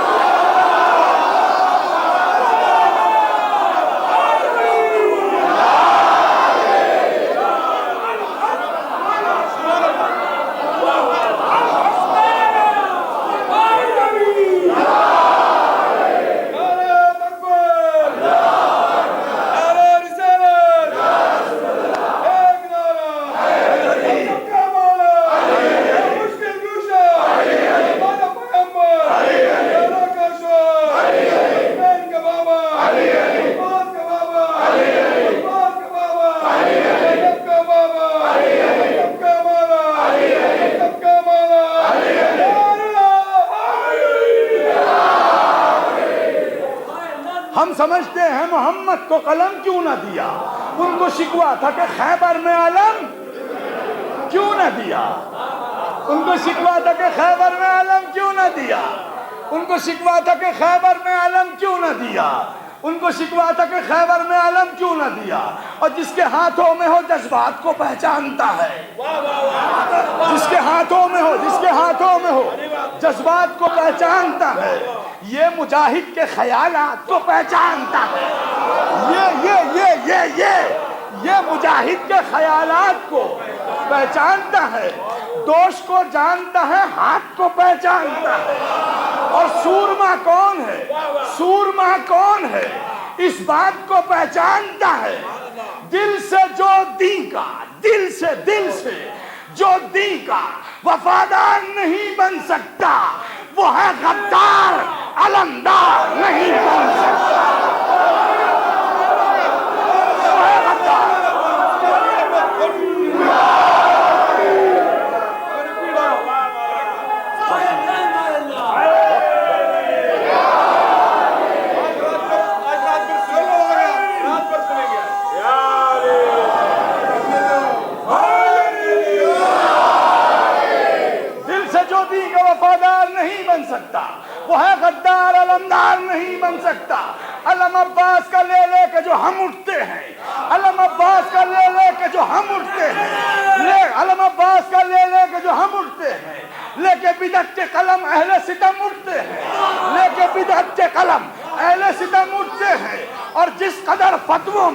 ہم سمجھتے ہیں محمد کو قلم کیوں نہ دیا، ان کو شکوا تھا کہ خیبر میں علم کیوں نہ دیا، ان کو شکوا تھا کہ خیبر میں علم کیوں نہ دیا، ان کو شکوا تھا کہ خیبر میں علم کیوں نہ دیا، ان کو شکوا تھا کہ خیبر میں علم کیوں نہ دیا۔ اور جس کے ہاتھوں میں ہو جذبات کو پہچانتا ہے، جس کے ہاتھوں میں ہو جذبات کو پہچانتا ہے، یہ مجاہد کے خیالات کو پہچانتا ہے، یہ مجاہد کے خیالات کو پہچانتا ہے، دوش کو جانتا ہے، ہاتھ کو پہچانتا ہے۔ اور سورما کون ہے اس بات کو پہچانتا ہے، دل سے جو دین کا، دل سے جو دین کا وفادار نہیں بن سکتا، وہ ہے غدار علمدار نہیں بن سکتا، وہ ہے غدار۔ سکتا وہ ہے غدار علمدار نہیں بن سکتا۔ علم عباس کا لے لے کے جو ہم اٹھتے ہیں، علم عباس کا لے لے کے جو ہم اٹھتے ہیں، علم عباس کا لے لے کے جو ہم اٹھتے ہیں، لے کے بدعت کے قلم اہل ستم اٹھتے ہیں، لے کے بدعت کے قلم اہل ستم اٹھتے ہیں۔ اور جس قدر فتووں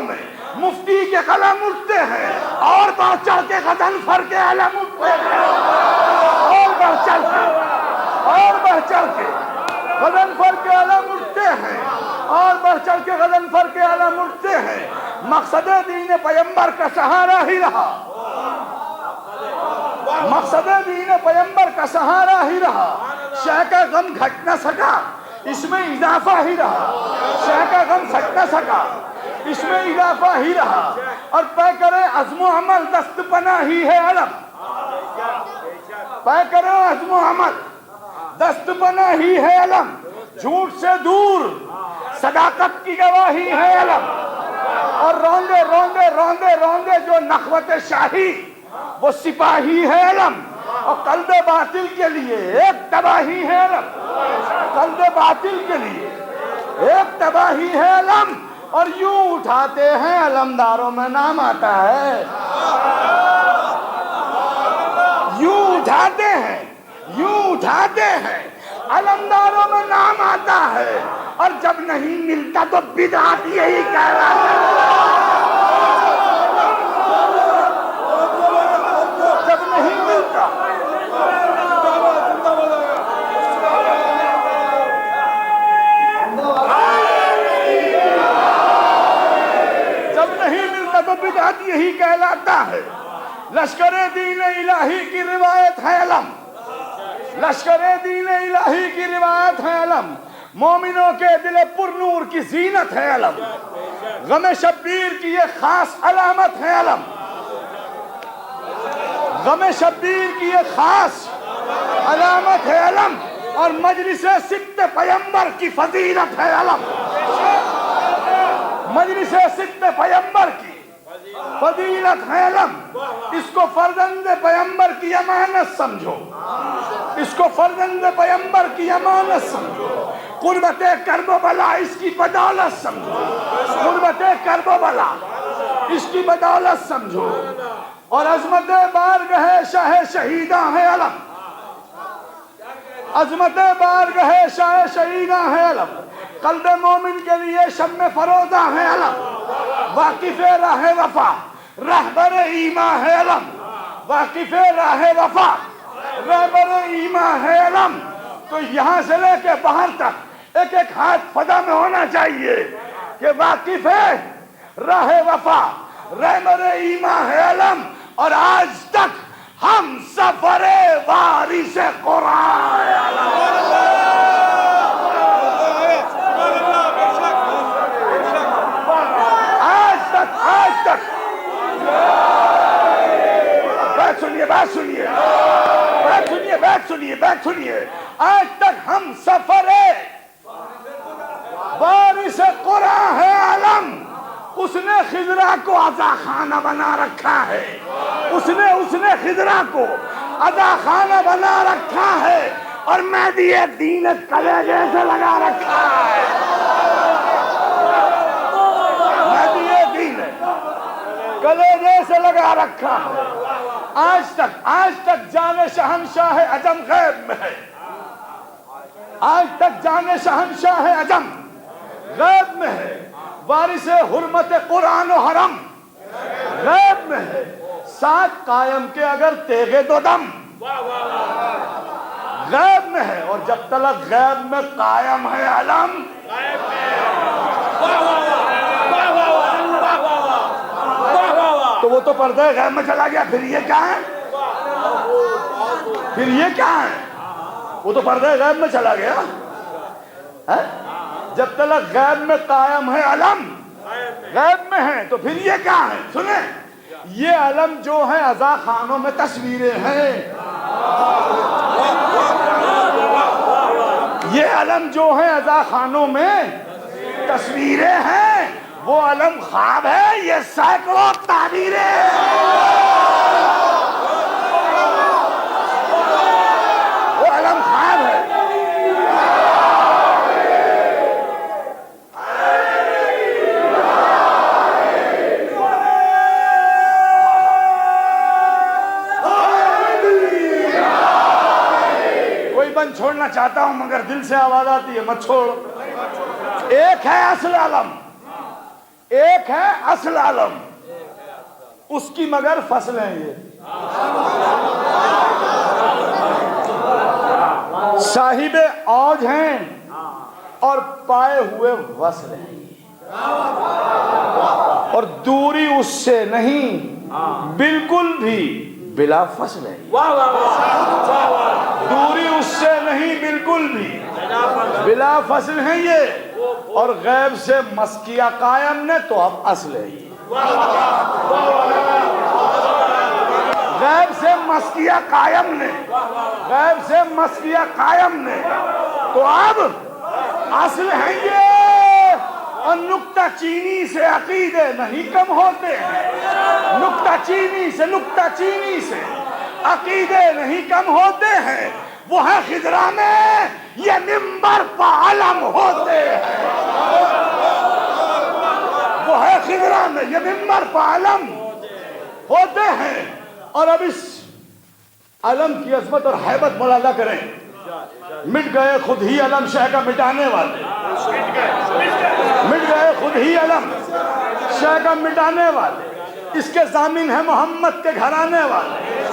میں مفتی کے قلم اٹھتے ہیں، اور بڑھ چڑھ کے غضنفر کے علم اٹھتے ہیں، اور بڑھ چڑھ کے غضنفر کے علم اٹھتے ہیں، اور بڑھ چڑھ کے غضنفر کے علم اٹھتے ہیں۔ مقصد دین پیمبر کا سہارا ہی رہا، مقصد دین پیمبر کا سہارا ہی رہا، شہ کا غم گھٹ نہ سکا، اس میں اضافہ ہی رہا، شہ کا غم گھٹ نہ سکا، اس میں اضافہ ہی رہا۔ اور پے کرے عزم و عمل دست پناہ ہی ہے علم، پے کرے عزم و عمل دست پناہ ہی ہے علم، جھوٹ سے دور صداقت کی گواہی ہے علم۔ اور روندے روندے روندے روندے جو نخوت شاہی وہ سپاہی ہے علم، اور قلب باطل کے لیے ایک تباہی ہے علم، قلب باطل کے لیے ایک تباہی ہے علم۔ اور یوں اٹھاتے ہیں علمداروں میں نام آتا ہے، یوں اٹھاتے ہیں علمداروں میں نام آتا ہے، اور جب نہیں ملتا تو بدعت یہی کہلاتا ہے، جب نہیں ملتا تو بدعت یہی کہلاتا ہے۔ کیا ہے؟ لشکر دین الہی کی روایت ہے علم، لشکر دین الہی کی روایت ہے علم، مومنوں کے دل پر نور کی زینت ہے علم، غم شبیر کی یہ خاص علامت ہے علم، غم شبیر کی یہ خاص علامت ہے علم، اور مجلس ست پیمبر کی فضیلت ہے علم، مجلس ست پیمبر کی فضیلت ہے علم۔ اس کو فرزند پیمبر کی امانت سمجھو، اس کو فرزند پیمبر کی امانت سمجھو، قربت کرب و بلا اس کی بدولت سمجھو، قربت کرب و بلا اس کی بدولت سمجھو، اور عظمت بارگاہ شاہ شہیداں ہے علم، عظمت بارگاہ شاہ شہیداں ہے علم، قلب مومن کے لیے شمع فروزہ ہے علم، واقف راہ وفا رہبر ایمان ہے علم، واقف راہ وفا رہبر ایمان ہے علم۔ تو یہاں سے لے کے باہر تک ایک ایک ہاتھ فضا میں ہونا چاہیے کہ واقف راہ وفا رہبر ایمان ہے علم، اور آج تک ہم سفر وارث قرآن ہے علم۔ آج تک بات سنیے بات سنیے بات سنیے بات سنیے بات سنیے، آج تک ہم سفر وارث قرآن ہے علم۔ اس نے خضرا کو عزا خانہ بنا رکھا ہے، اس نے خضرا کو عزا خانہ بنا رکھا ہے، اور مہدی دین کلیجے سے لگا رکھا ہے، مہدی دین کلیجے سے لگا رکھا ہے۔ آج تک جان شہنشاہ عجم غیب میں ہے، آج تک جان شہنشاہ عجم غیب میں ہے، وارث حرمت قرآن و حرم غیب میں ہے، ساتھ قائم کے اگر تیغے دو دم غیب میں ہے، اور جب تلک غیب میں قائم ہے علم، تو وہ تو پردہ غیب میں چلا گیا، پھر یہ کیا ہے؟ پھر یہ کیا ہے؟ وہ تو پردہ غیب میں چلا گیا۔ جب تلک غیب میں قائم ہے علم، غیب میں ہے، تو پھر یہ کیا ہے؟ سنیں، یہ علم جو ہے عزا خانوں میں تصویریں ہیں، یہ علم جو ہے عزا خانوں میں تصویریں ہیں، وہ علم خواب ہے، یہ سینکڑوں تعبیریں ہیں، وہ علم خواب ہے۔ چھوڑنا چاہتا ہوں مگر دل سے آواز آتی ہے مت چھوڑ۔ ایک ہے اصل علم، ایک ہے اصل علم، اس کی مگر فصل ہیں یہ، صاحب اوج ہیں اور پائے ہوئے وصل ہیں، اور دوری اس سے نہیں بالکل بھی بلا فصل ہے، دوری اس سے نہیں بالکل بھی بلا فصل ہے یہ، اور غیب سے مسکیہ قائم نے تو اب اصل ہے یہ، غیب سے مسکیہ قائم نے، غیب سے مسکیہ قائم نے تو اب اصل ہے یہ، اور نکتہ چینی سے عقیدے نہیں کم ہوتے ہیں، نکتہ چینی سے عقیدے نہیں کم ہوتے ہیں، وہ ہے خضرا میں یہ منبر پہ علم ہوتے ہیں، وہ ہے خضرا میں یہ منبر پہ علم ہوتے ہیں۔ اور اب اس علم کی عظمت اور حیبت ملاحظہ کریں، مٹ گئے خود ہی علم شہ کا مٹانے والے، مٹ گئے خود ہی علم شہ کا مٹانے والے، اس کے ضامن ہیں محمد کے گھرانے والے،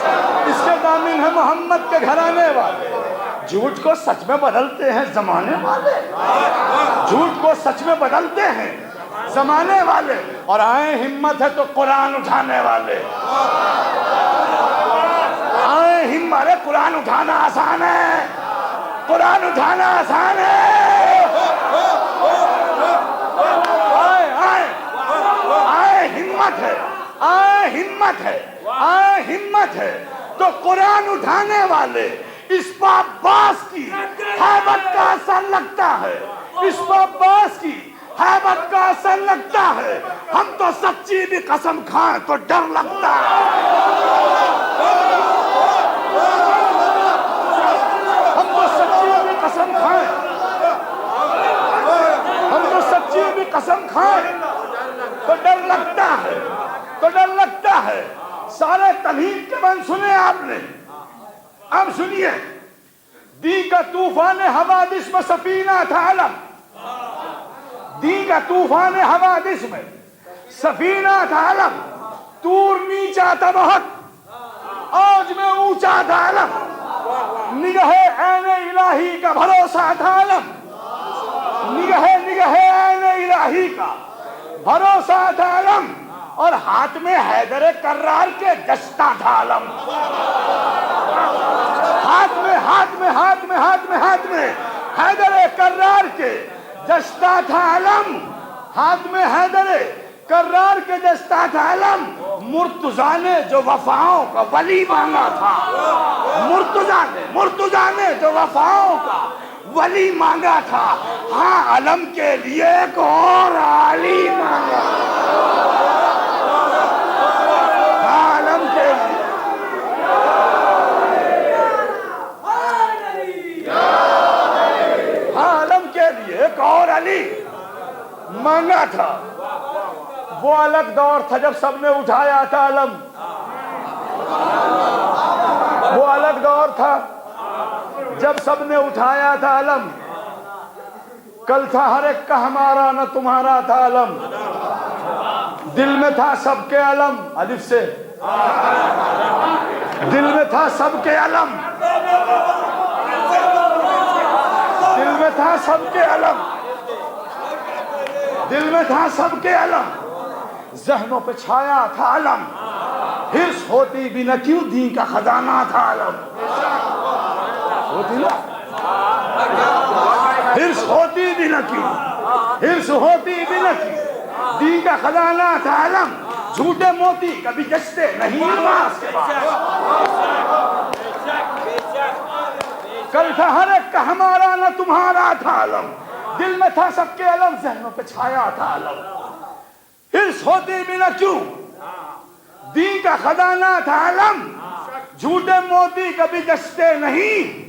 اس کے ضامن ہیں محمد کے گھرانے والے، جھوٹ کو سچ میں بدلتے ہیں زمانے والے، جھوٹ کو سچ میں بدلتے ہیں زمانے والے، اور آئے ہمت ہے تو قرآن اٹھانے والے. آئے ہمت ہے. قرآن اٹھانا آسان ہے، قرآن اٹھانا آسان ہے. آئے آئے آئے ہمت ہے، آئے ہمت ہے، آئے ہمت ہے تو قرآن اٹھانے والے. اس پہ عباس کی ہیبت کا اثر لگتا ہے، اس پہ عباس کی ہیبت کا اثر لگتا ہے. ہم تو سچی بھی قسم کھائیں تو ڈر لگتا ہے. ہم تو سچی بھی قسم کھائیں، ہم تو سچی بھی قسم کھائیں تو ڈر لگتا ہے، تو ڈر لگتا ہے. سارے تمہید کے بند سنے آپ نے. اب سنیے، دی کا طوفان حوادث میں سفینہ تھا علم. دی کا طوفان حوادث میں سفینہ تھا علم. طور نیچا تھا بہت، اوج میں اونچا تھا علم. نگہ عین الہی کا بھروسہ تھا علم. نگہ عین الہی کا بھروسہ تھا علم. اور ہاتھ میں حیدر کرار کے دستہ تھا علم. ہاتھ میں حیدر کرار کے دستہ تھا علم. ہاتھ میں حیدر کرار کے دستہ تھا علم. مرتضیٰ نے جو وفاؤں کا ولی مانگا تھا، مرتضیٰ نے جو وفاؤں کا ولی مانگا تھا، ہاں علم کے لیے ایک اور علی مانگا. ہاں علم کے لیے ایک اور علی مانگا تھا. وہ الگ دور تھا جب سب نے اٹھایا تھا علم. وہ الگ دور تھا جب سب نے اٹھایا تھا علم. کل تھا ہر ایک کا ہمارا نہ تمہارا تھا علم. دل میں تھا سب کے علم. الف سے دل میں تھا سب کے علم. دل میں تھا سب کے علم. دل میں تھا سب کے علم. ذہنوں پہ چھایا تھا علم. حرص ہوتی بھی نہ کیوں دین کا خزانہ تھا علم. ہوتی نا حرص ہوتی بھی نہ کیوں، حرص ہوتی بھی نہ کیوں دین کا خزانہ تھا علم. جھوٹے موتی کبھی جچتے نہیں نماز کے بعد. کل تھا ہر ایک کا ہمارا نہ تمہارا تھا علم. دل میں تھا سب کے علم، ذہنوں پہ چھایا تھا علم. حرص ہوتی بھی نہ کیوں دین کا خزانہ تھا علم. جھوٹے موتی کبھی جچتے نہیں.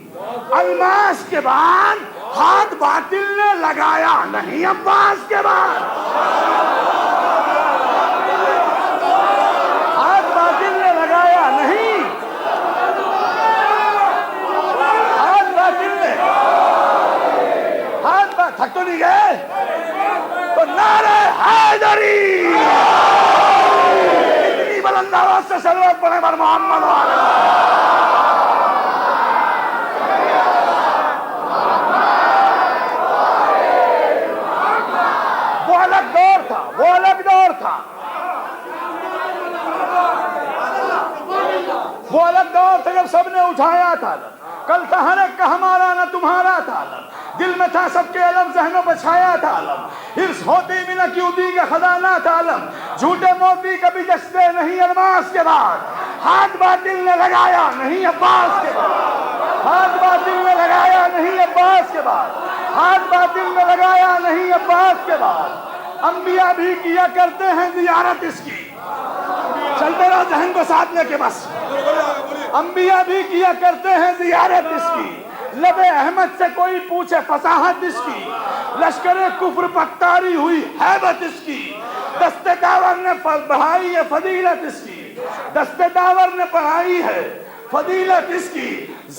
الماس کے بعد ہاتھ باطل نے لگایا نہیں عباس کے بعد. ہاتھ باطل نے لگایا نہیں. ہاتھ باطل نے تھک تو نہیں گئے تو نعرہ حیدری اتنی بلند آواز سے صلوات پڑھیں بر محمد والے. وہ الگ دور تھا، وہ الگ دور تھا. وہ الگ دور تھا جب سب نے اٹھایا تھا. کل تھا ہر ایک کا ہمارا نہ تمہارا تھا. دل میں تھا سب کے علم، ذہنوں پہ چھایا تھا علم. حرص ہوتی بھی نہ کیوں دی کا خزانہ تھا علم. جھوٹے موتی کبھی جچتے نہیں الماس کے بعد. ہاتھ باطل نے لگایا نہیں عباس کے بعد. ہاتھ باطل نے لگایا نہیں عباس کے بعد. ہاتھ باطل نے لگایا نہیں عباس کے بعد. انبیاء بھی کیا کرتے ہیں زیارت اس کی. چلتے رہو ذہن کو ساتھ لے کے بس. انبیاء بھی کیا کرتے ہیں زیارت اس کی. لب احمد سے کوئی پوچھے فصاحت اس کی. لشکر کفر پتاری ہوئی ہیبت اس کی. دست داور نے بڑھائی ہے فضیلت اس کی. دست داور نے پڑھائی ہے فضیلت اس کی.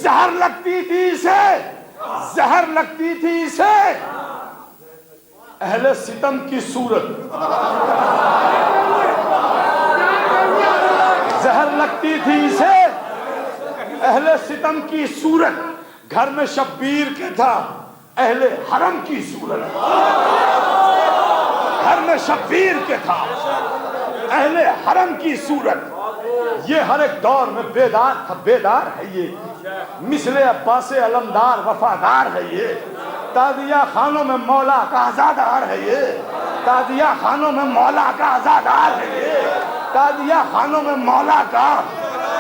زہر لگتی تھی اسے، زہر لگتی تھی اسے اہل ستم کی صورت. زہر لگتی تھی اسے اہل ستم کی صورت. گھر میں شبیر کے تھا اہل حرم کی صورت. گھر میں شبیر کے تھا، اہل حرم کی صورت، یہ ہر ایک دور میں بیدار تھا، بیدار ہے یہ، مثل عباس علمدار وفادار ہے یہ، تادیہ خانوں میں مولا کا عزادار ہے یہ، تادیہ خانوں میں مولا کا عزادار ہے یہ، تادیہ خانوں میں مولا کا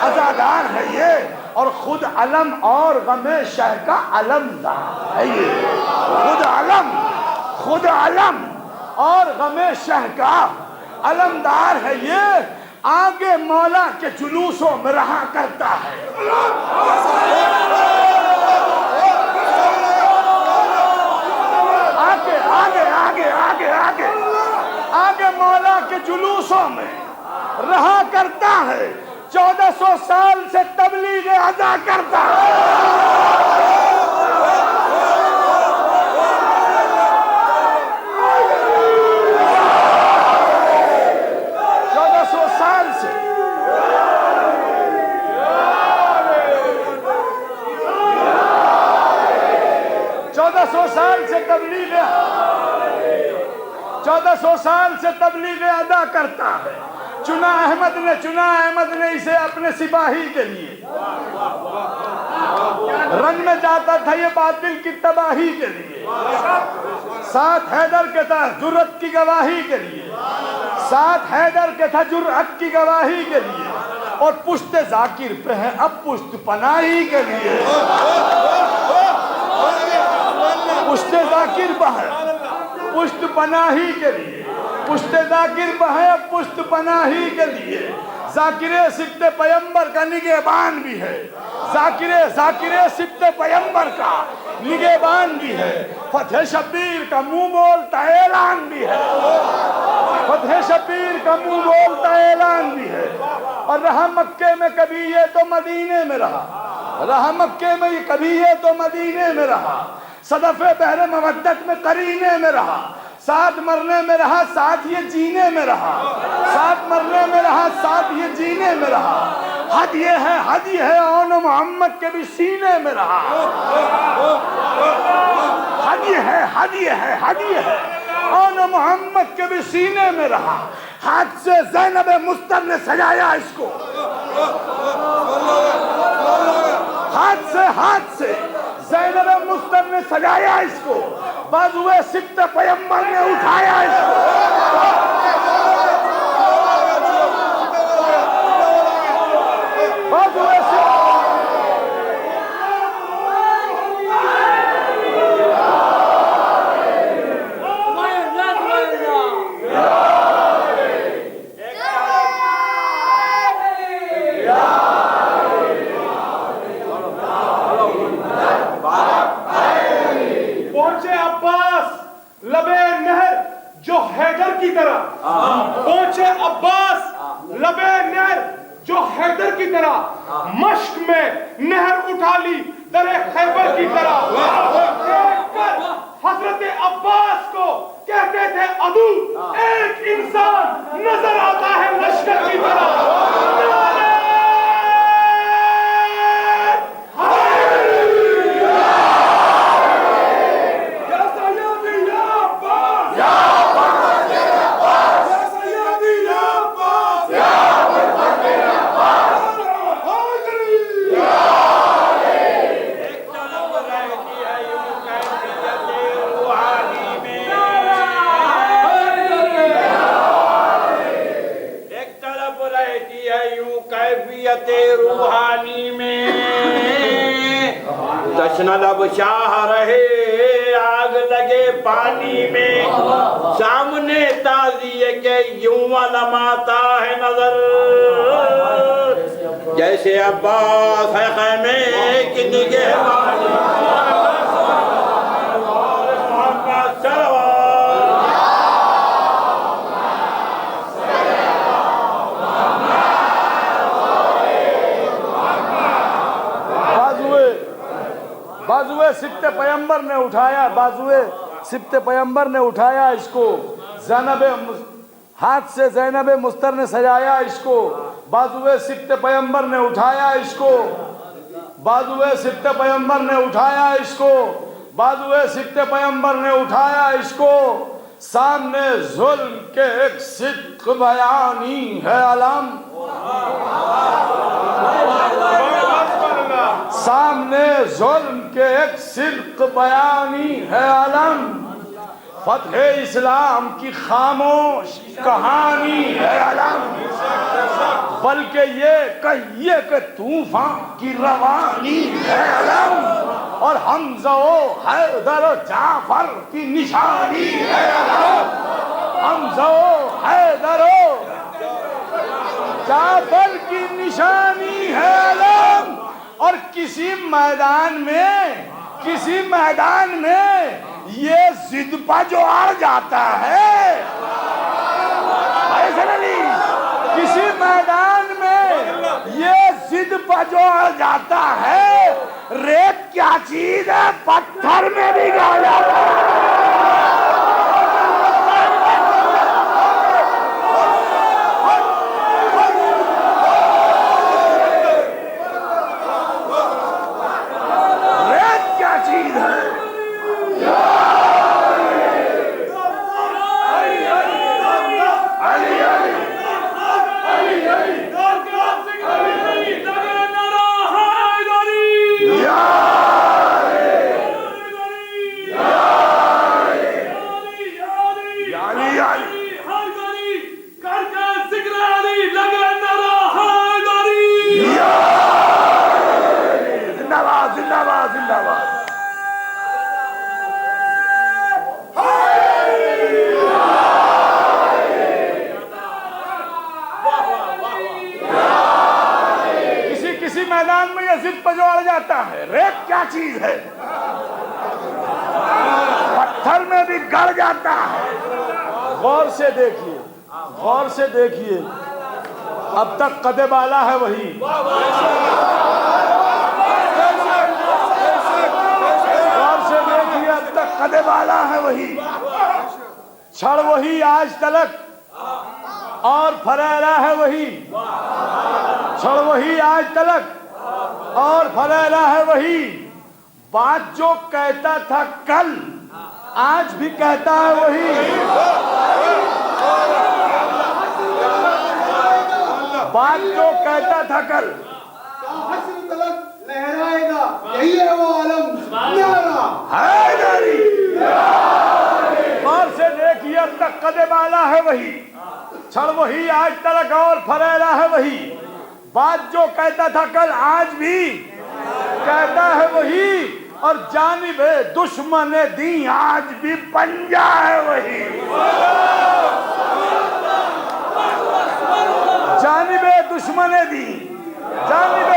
عزادار ہے یہ، اور خود علم اور غم شہ کا علمدار ہے یہ، خود علم اور غم شہ کا علمدار ہے یہ، آگے مولا کے جلوسوں میں رہا کرتا ہے، آگے مولا کے جلوسوں میں رہا کرتا ہے، 1400 سال سے تبلیغ ادا کرتا ہے، 1400 سال سے 1400 سال سے تبلیغ 1400 سال سے تبلیغ ادا کرتا ہے، چنا احمد نے اسے اپنے سپاہی کے لیے، رنگ میں جاتا تھا یہ باطل کی تباہی کے لیے، ساتھ حیدر کے تھا جرأت کی گواہی کے لیے، ساتھ حیدر کے تھا جرأت کی گواہی کے لیے، اور پشت ذاکر پہ ہے اب پشت پناہی کے لیے، پشت ذاکر پہ ہے پشت پناہی کے لیے، پشت ذاکر پہ ہے اب پشت پناہی کے لیے، ذاکر سبت پیمبر کا نگہبان بھی ہے، ذاکر سبت پیمبر کا نگہبان بھی ہے، فتح شبیر کا منہ بولتا اعلان بھی ہے، فتح شبیر کا منہ بولتا اعلان بھی ہے، اور رہا مکے میں کبھی یہ تو مدینے میں رہا، رہا مکے میں یہ کبھی یہ تو مدینے میں رہا، صدف بحر مودت میں قرینے میں رہا، ساتھ مرنے میں رہا ساتھ یہ جینے میں رہا، ساتھ مرنے میں رہا ساتھ یہ جینے میں رہا، حد یہ ہے اون محمد کے بھی سینے میں رہا، حد یہ ہے اون محمد کے بھی سینے میں رہا، ہاتھ سے زینب مستر نے سجایا اس کو، ہاتھ سے زینب مستر نے سجایا اس کو، بازوئے سبت پیمبر نے اٹھایا اس کو، بازوئے پہنچے عباس لبے نہر جو حیدر کی طرح، مشق میں نہر اٹھا لی در خیبر کی طرح، دیکھ کر حضرت عباس کو کہتے تھے عدو، ایک انسان نظر آتا ہے لشکر کی طرح، روحانی میں تشنہ لب شاہ رہے آگ لگے پانی میں، سامنے تازیے کے یوں علماتا ہے نظر، جیسے عباس ہے خیمے کی نگہبانی، بازوئے سبت پیمبر نے اٹھایا، بازوئے سبت پیمبر نے اٹھایا اس کو، ہاتھ سے زینب مستر نے سجایا اس کو، بازوئے سبت پیمبر نے اٹھایا اس کو، بازوئے سبت پیمبر نے اٹھایا اس کو، بازوئے سبت پیمبر نے اٹھایا اس کو، سامنے ظلم کے ایک صدق بیانی ہے علم، سامنے ظلم کے ایک صدق بیانی ہے علم، فتح اسلام کی خاموش کہانی ہے علم، بلکہ یہ کہیے کہ طوفان کی روانی ہے علم، اور حمزہ و حیدر و جعفر کی نشانی ہے علم، حمزہ و حیدر و جعفر کی نشانی ہے علم۔ اور کسی میدان میں یہ ضد پہ جو اڑ جاتا ہے، حسن علی، کسی میدان میں یہ ضد پہ جو اڑ جاتا ہے، ریت کیا چیز ہے پتھر میں بھی گل جاتا ہے۔ میدان میں یہ ضد پہ جو اڑ جاتا ہے، ریت کیا چیز ہے پتھر میں بھی گڑ جاتا ہے۔ غور سے دیکھیے، غور سے دیکھیے، اب تک قد بالا ہے وہی، غور سے دیکھیے، اب تک قد بالا ہے وہی، چھڑ وہی آج تلک، اور پھریلا ہے وہی، چھڑ وہی آج تلک اور پھریلا ہے وہی، بات جو کہتا تھا کل آج بھی کہتا ہے وہی، بات جو کہتا تھا کل حشر تلک لہرائے گا، یہی ہے وہ عالم نعرہ حیدری۔ غور سے دیکھیے، اب تک قد بالا ہے وہی، چھڑ وہی آج تلک اور پھریلا ہے وہی، بات جو کہتا تھا کل آج بھی کہتا ہے وہی، اور جانب دشمن دین آج بھی پنجہ ہے وہی، جانب دشمن دین، جانب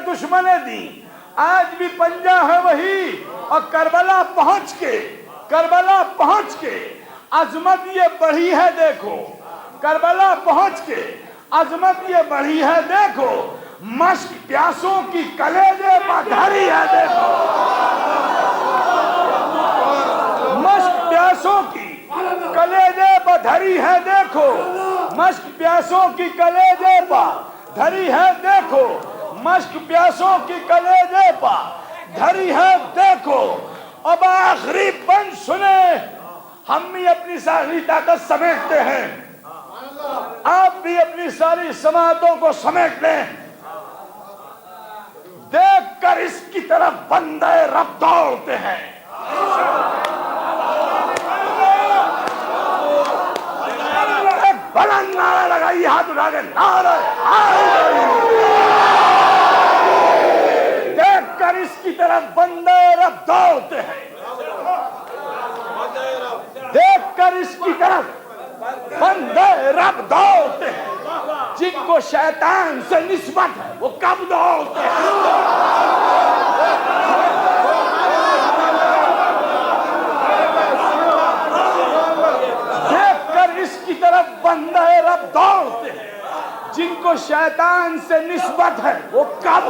دشمن دین آج بھی پنجہ ہے وہی، اور کربلا پہنچ کے عظمت یہ بڑھی ہے دیکھو، کربلا پہنچ کے عظمت یہ بڑھی ہے دیکھو، مشک پیاسوں کی کلیجے پہ دھری ہے دیکھو، مشک پیاسوں کی کلیجے پہ دھری ہے دیکھو، مشک پیاسوں کی کلیجے پہ دھری ہے دیکھو، مشک پیاسوں کی کلیجے پہ دھری ہے دیکھو، اب آخری بند سنے، ہم بھی اپنی ساری طاقت سمیٹتے ہیں، آپ بھی اپنی ساری سماعتوں کو سمیٹ لیں، دیکھ کر اس کی طرف بندے رب دوڑتے ہیں، ایک بلند نعرہ لگائی، ہاتھ اٹھا کے نعرہ حیدری، دیکھ کر اس کی طرف بندے رب دوڑتے ہیں، دیکھ کر اس کی طرف بندے رب دوڑتے ہیں، جن کو شیطان سے نسبت ہے وہ کب دوڑتے ہیں، دیکھ کر اس کی طرف بندے رب دوڑتے ہیں، جن کو شیطان سے نسبت ہے وہ کب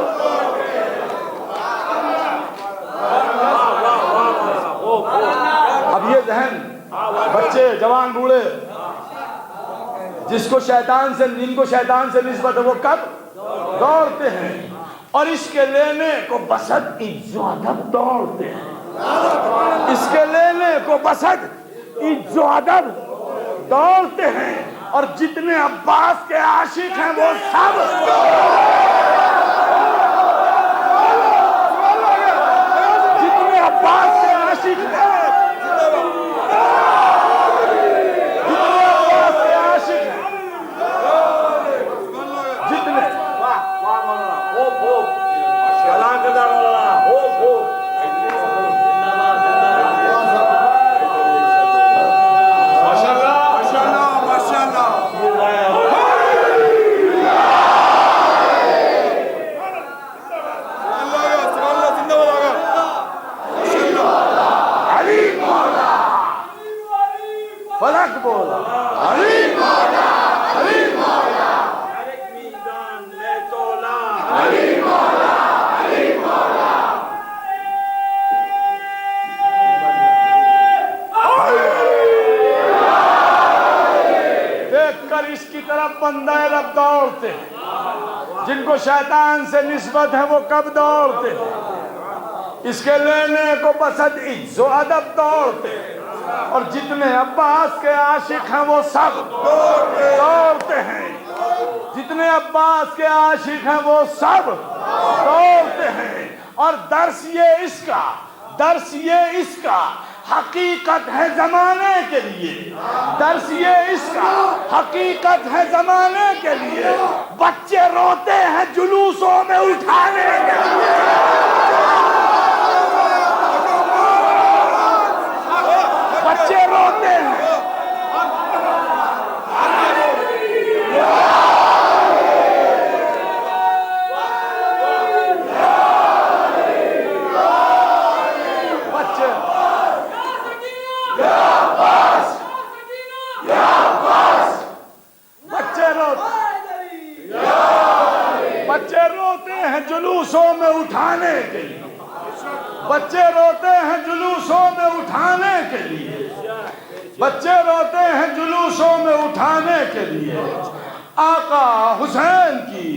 اب یہ ذہن بچے جوان بوڑھے جن کو شیطان سے نسبت ہے وہ کب دوڑتے ہیں، اور اس کے لینے کو بسد عز و ادب دوڑتے ہیں، اس کے لینے کو بسد عز و ادب دوڑتے ہیں، اور جتنے عباس کے عاشق ہیں وہ سب جتنے عباس کے عاشق ہیں فلک بولا دیکھ کر اس کی طرف بندہ رب دوڑتے، جن کو شیطان سے نسبت ہے وہ کب دوڑتے، اس کے لینے کو بسد عز و ادب دوڑتے، اور جتنے عباس کے عاشق ہیں وہ سب دوڑتے ہیں، جتنے عباس کے عاشق ہیں وہ سب دوڑتے ہیں۔ اور درس یہ اس کا حقیقت ہے زمانے کے لیے، درس یہ اس کا حقیقت ہے زمانے کے لیے، بچے روتے ہیں جلوسوں میں اٹھانے کے لیے، بچے روتے ہیں بچے روتے ہیں جلوسوں میں اٹھانے کے لیے، بچے روتے ہیں جلوسوں میں اٹھانے کے لیے، بچے روتے ہیں جلوسوں میں اٹھانے کے لیے۔ آقا حسین کی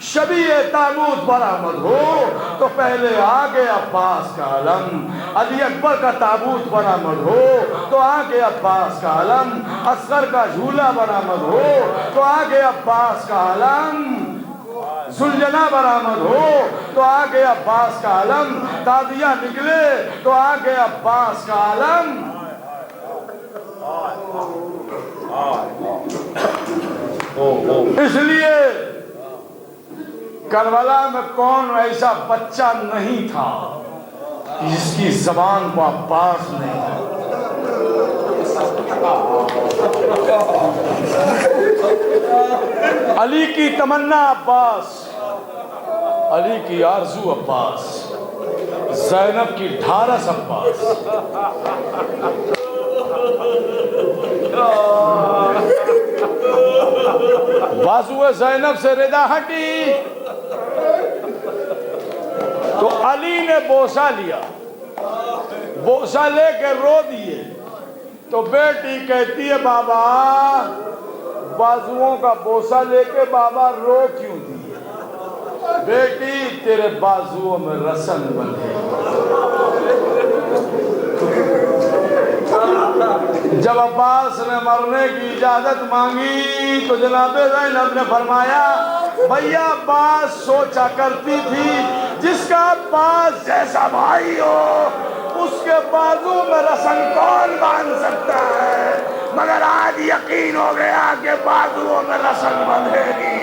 شبیہ تابوت برآمد ہو تو پہلے آگے عباس کا علم، علی اکبر کا تابوت برآمد ہو تو آگے عباس کا علم، اصغر کا جھولا برآمد ہو تو آگے عباس کا علم، زلجنا برآمد ہو تو آگے عباس کا علم، تادیہ نکلے تو آگے عباس کا علم۔ اس لیے کربلا میں کون ایسا بچہ نہیں تھا جس کی زبان کو عباس نہیں تھا۔ علی کی تمنا عباس، علی کی آرزو عباس، زینب کی ڈھارس عباس۔ بازو زینب سے ردا ہٹی تو علی نے بوسہ لیا، بوسہ لے کے رو دیے تو بیٹی کہتی ہے بابا بازوؤں کا بوسہ لے کے بابا رو کیوں دیے؟ بیٹی تیرے بازوؤں میں رسن بندھے۔ جب عباس نے مرنے کی اجازت مانگی تو جناب زینب نے فرمایا بھیا عباس سوچا کرتی تھی جس کا عباس جیسا بھائی ہو اس کے بازو میں رسن کون باندھ سکتا ہے، مگر آج یقین ہو گیا کہ بازوؤں میں رسن بندھے گی۔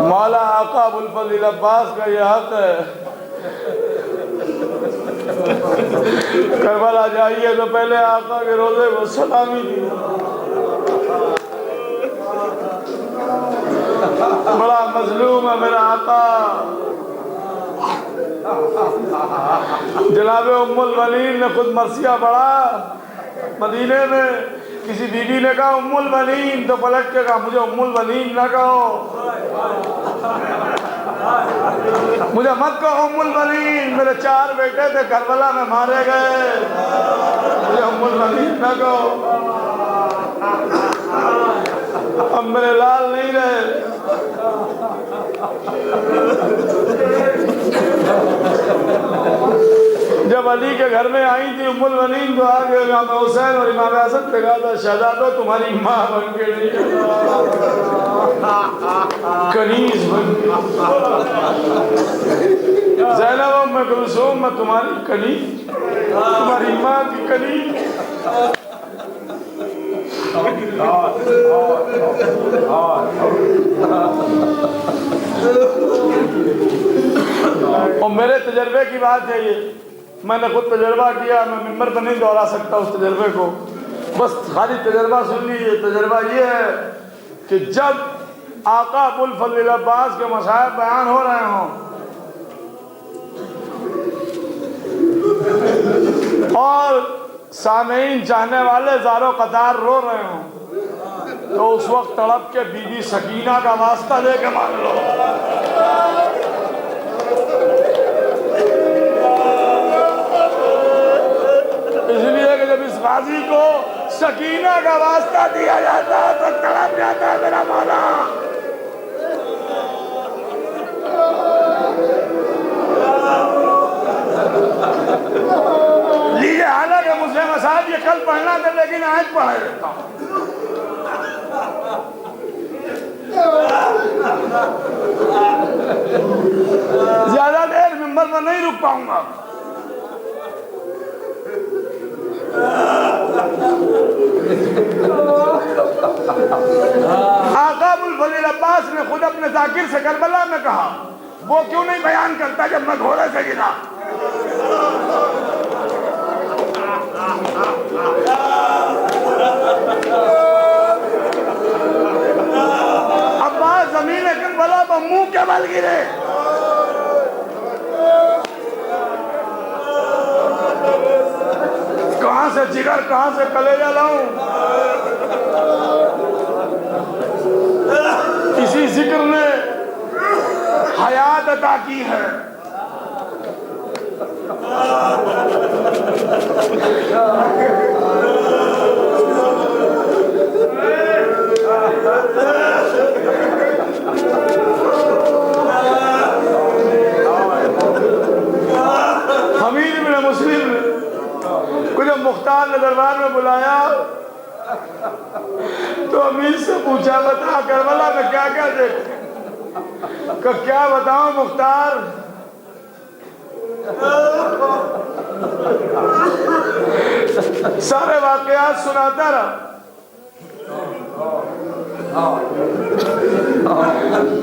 مولا آقا ابوالفضل عباس کا یہ حق ہے، کربلا جائیے تو پہلے آقا کے روزے کو سلامی دی۔ بڑا مظلوم ہے میرا آقا۔ جناب ام المنین نے خود مرثیہ پڑھا مدینے میں، کسی بی بی نے کہا ام المنین تو پلٹ کے کہا مجھے ام المنین نہ کہو۔ مجھے مت کہو ام البنین، میرے 4 بیٹے تھے کربلا میں مارے گئے، مجھے ام البنین نہ کہو، اب میرے لال نہیں رہے۔ جب علی کے گھر میں آئی تھی ام البنین تو آگے امام حسین اور امام حسن پہ کہا تھا شہزادو تمہاری ماں بن کے نہیں کنیز بن کے، زینب ام کلثوم میں تمہاری کنیز، تمہاری ماں کی کنیز۔ اور میرے تجربے کی بات ہے یہ، میں نے خود تجربہ کیا، میں ممبر پر نہیں دہرا سکتا اس تجربے کو، بس خالی تجربہ سن لیجیے۔ تجربہ یہ ہے کہ جب آقا ابو الفضل عباس کے مصائب بیان ہو رہے ہوں اور سامعین چاہنے والے زارو قطار رو رہے ہوں تو اس وقت تڑپ کے بی بی سکینہ کا واسطہ لے کے مان لو۔ اس لیے کہ جب اس غازی کو سکینہ کا واسطہ دیا جاتا ہے تو تڑپ جاتا ہے میرا مولا۔ لیجیے، حالانکہ مجھے مسائل یہ کل پڑھنا تھا لیکن آج پڑھا دیتا ہوں۔ زیادہ دیر ممبر پر نہیں رک پاؤں گا۔ آقا ابو الفضل عباس نے خود اپنے ذاکر سے کربلا میں کہا وہ کیوں نہیں بیان کرتا جب میں گھوڑے سے گرا؟ عباس زمین کربلا پر منہ کے بل گرے۔ کہاں سے جگر کہاں سے کلیجہ لاؤں؟ اسی ذکر نے حیات عطا کی ہے۔ حمید بن مسلم کو جب مختار نے دربار میں بلایا تو امیر سے پوچھا بتا کربلا میں کیا کیا دیکھا؟ کہ کیا بتاؤں مختار، سارے واقعات سناتا رہا۔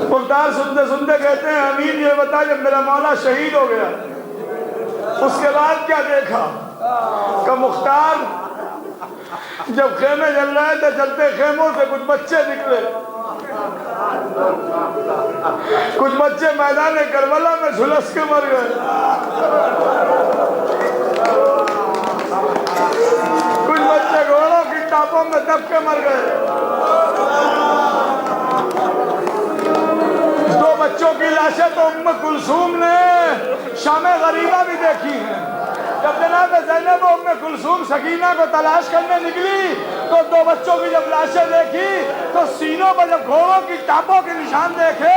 مختار سنتے سنتے کہتے ہیں امیر یہ بتا جب میرا مولا شہید ہو گیا اس کے بعد کیا دیکھا؟ کہ مختار جب خیمے جل رہے تھے جلتے خیموں سے کچھ بچے نکلے، کچھ بچے میدان کربلا میں جھلس کے مر گئے، کچھ بچے گھوڑوں کی ٹاپوں میں دب کے مر گئے۔ 2 بچوں کی لاشیں تو ام کلثوم نے شام غریبہ بھی دیکھی ہیں۔ جب جناب زینب و ام کلثوم سکینہ کو تلاش کرنے نکلی تو 2 بچوں کی جب لاشیں دیکھی تو سینوں پر جب گھوڑوں کی ٹاپوں کے نشان دیکھے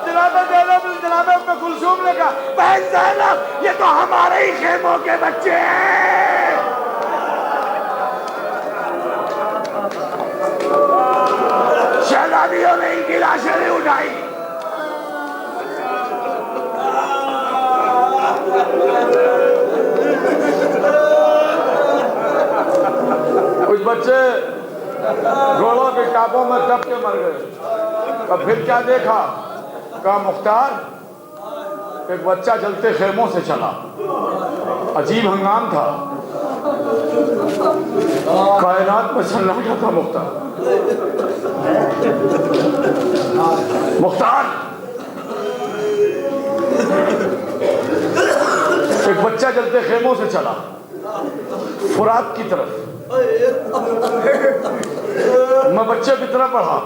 جناب زینب جناب ام کلثوم نے کہا بہن زینب یہ تو ہمارے ہی خیموں کے بچے ہیں۔ شہزادیوں نے ان کی لاشیں نہیں اٹھائی۔ کچھ بچے گھوڑوں کے ٹاپوں میں دب کے مر گئے۔ اور پھر کیا دیکھا؟ کہا مختار ایک بچہ چلتے خیموں سے چلا، عجیب ہنگام تھا، کائنات میں سناٹا تھا۔ مختار ایک بچہ چلتے خیموں سے چلا فرات کی طرف، میں بچے کی طرف پڑھا،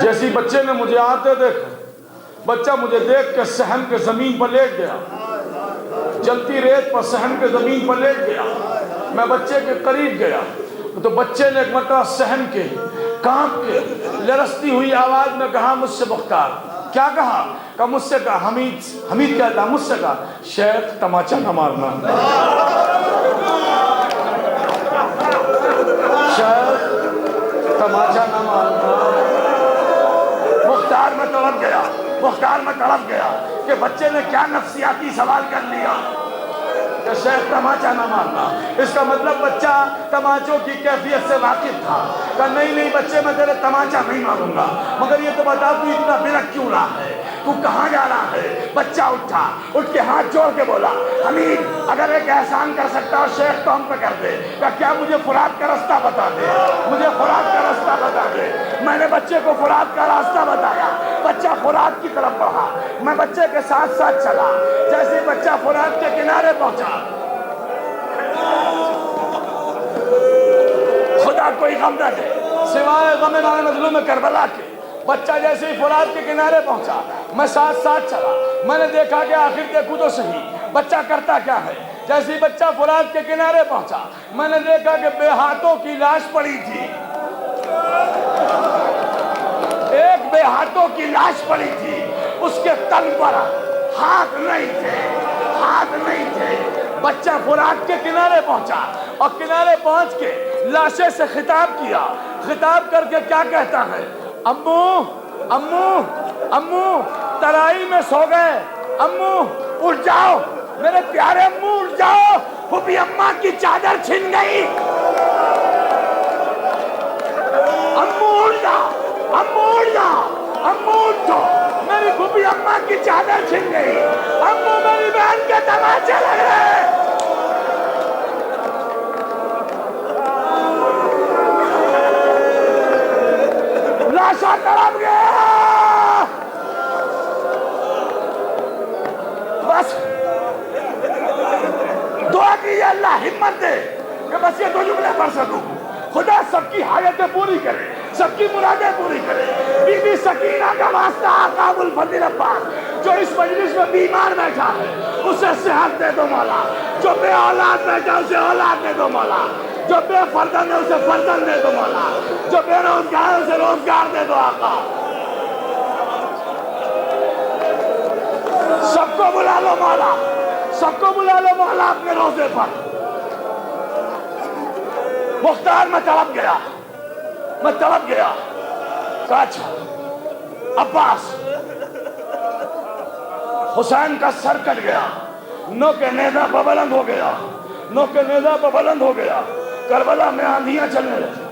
جیسی بچے نے مجھے آتے دیکھا بچہ مجھے دیکھ کے صحن کے زمین پر لیٹ گیا، جلتی ریت پر صحن کے زمین پر لیٹ گیا۔ میں بچے کے قریب گیا تو بچے نے ایک مرتبہ صحن کے کانپ کے لرزتی ہوئی آواز میں کہا مجھ سے مختار، کیا کہا؟ کہ مجھ سے کہا حمید کہتا مجھ سے کہا شیخ تماچا نہ مارنا، شیخ تماچا نہ مارنا۔ مختار میں تڑپ گیا کہ بچے نے کیا نفسیاتی سوال کر لیا کہ شیخ تماچا نہ مارنا۔ اس کا مطلب بچہ تماچوں کی کیفیت سے واقف تھا کہ نہیں بچے میں تیرے تماچا نہیں ماروں گا، مگر یہ تو بتا تو اتنا برک کیوں رہا ہے، تو کہاں جا رہا ہے؟ بچہ اٹھ کے ہاتھ جوڑ کے بولا حمید اگر ایک احسان کر سکتا ہو شیخ تو ہم پہ کر دے، کہ کیا مجھے فرات کا رستہ بتا دے، مجھے فرات کا رستہ بتا دے۔ میں نے بچے کو فرات کا راستہ بتایا، بچہ فرات کی طرف بڑھا، میں بچے کے ساتھ ساتھ چلا۔ جیسے بچہ فرات کے کنارے پہنچا، خدا کوئی غم نہ دے سوائے غم نان مظلوم کربلا کے، بچہ جیسے ہی فرات کے کنارے پہنچا میں ساتھ ساتھ چلا۔ میں نے دیکھا کہ آخر دیکھوں تو صحیح بچہ کرتا کیا ہے۔ جیسے ہی بچہ فرات کے کنارے پہنچا میں نے دیکھا کہ بے ہاتھوں کی لاش پڑی تھی، ایک بے ہاتھوں کی لاش پڑی تھی، اس کے تن پر ہاتھ نہیں تھے۔ بچہ فرات کے کنارے پہنچا اور کنارے پہنچ کے لاشیں سے خطاب کیا، خطاب کر کے کیا کہتا ہے؟ امو امو امو ترائی میں سو گئے، امو اٹھ جاؤ، میرے پیارے امو اٹھ جاؤ، پھوپھی اماں کی چادر چھن گئی، امو اٹھ جاؤ، امو اٹھ جاؤ، امو اٹھو، میری پھوپھی اماں کی چادر چھن گئی، امو میری بہن کے تماچے لگ رہے۔ لاشا تڑپ گیا، بس دعا کی اللہ ہمت دے کہ بس یہ 2 جملے پڑھ سکوں۔ خدا سب کی حاجتیں پوری کرے، سب کی مرادیں پوری کرے۔ بی بی سکینہ کا واسطہ آقا ابوالفضل عباس جو اس مجلس میں بیمار بیٹھا ہے اسے صحت دے دو مولا، جو بے اولاد بیٹھا اسے اولاد دے دو مولا، جو بے فرزند ہے اسے فرزند دے دو مولا، جو بے روزگار ہے اسے روزگار دے دو آقا۔ سب کو بلا لو مولا، سب کو بلا لو مولا اپنے روزے پر۔ مختار میں تڑپ گیا، اچھا عباس حسین کا سر کٹ گیا، نو کے نیزہ پہ بلند ہو گیا، کربلا میں آندھیاں چلنے لگی،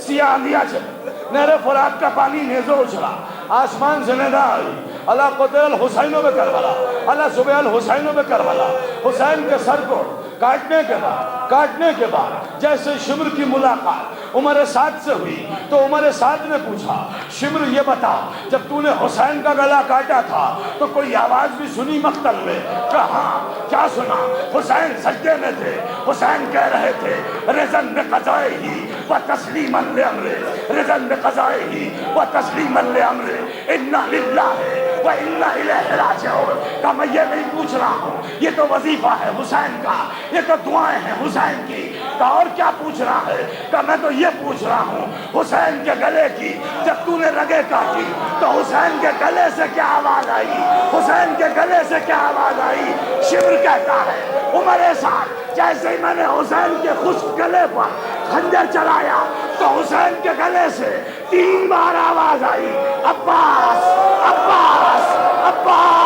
سیاہ آندھیاں چلے، نہر فرات کا پانی نیزوں اچھلا، آسمان سے ندا آئی، اللہ قتل الحسینوں میں کربلا، اللہ صبح الحسینوں میں کربلا۔ حسین کے سر کو کاٹنے کے بعد جیسے شمر کی ملاقات عمر سعد سے ہوئی تو عمر سعد نے پوچھا شمر یہ بتا جب تو نے حسین کا گلا کاٹا تھا تو کوئی آواز بھی سنی مقتل میں؟ کہا کیا سنا؟ حسین سجدے میں تھے، حسین کہہ رہے تھے رضن بقضائہ و تسلیما لامرہ، رضن بقضائہ و تسلیما لامرہ، انا للہ و انا الیہ راجعون۔ کہ میں یہ نہیں پوچھ رہا ہوں، یہ تو وظیفہ ہے حسین کا، یہ تو دعائیں ہیں حسین کی، کہ اور کیا پوچھ رہا ہے؟ کہ میں تو یہ پوچھ رہا ہوں حسین کے گلے کی جب تو نے رگیں کاٹی تو حسین کے گلے سے کیا آواز آئی؟ حسین کے گلے سے کیا آواز آئی؟ شمر کہتا ہے عمر سعد جیسے ہی میں نے حسین کے خشک گلے پر خنجر چلایا تو حسین کے گلے سے 3 بار آواز آئی عباس عباس عباس۔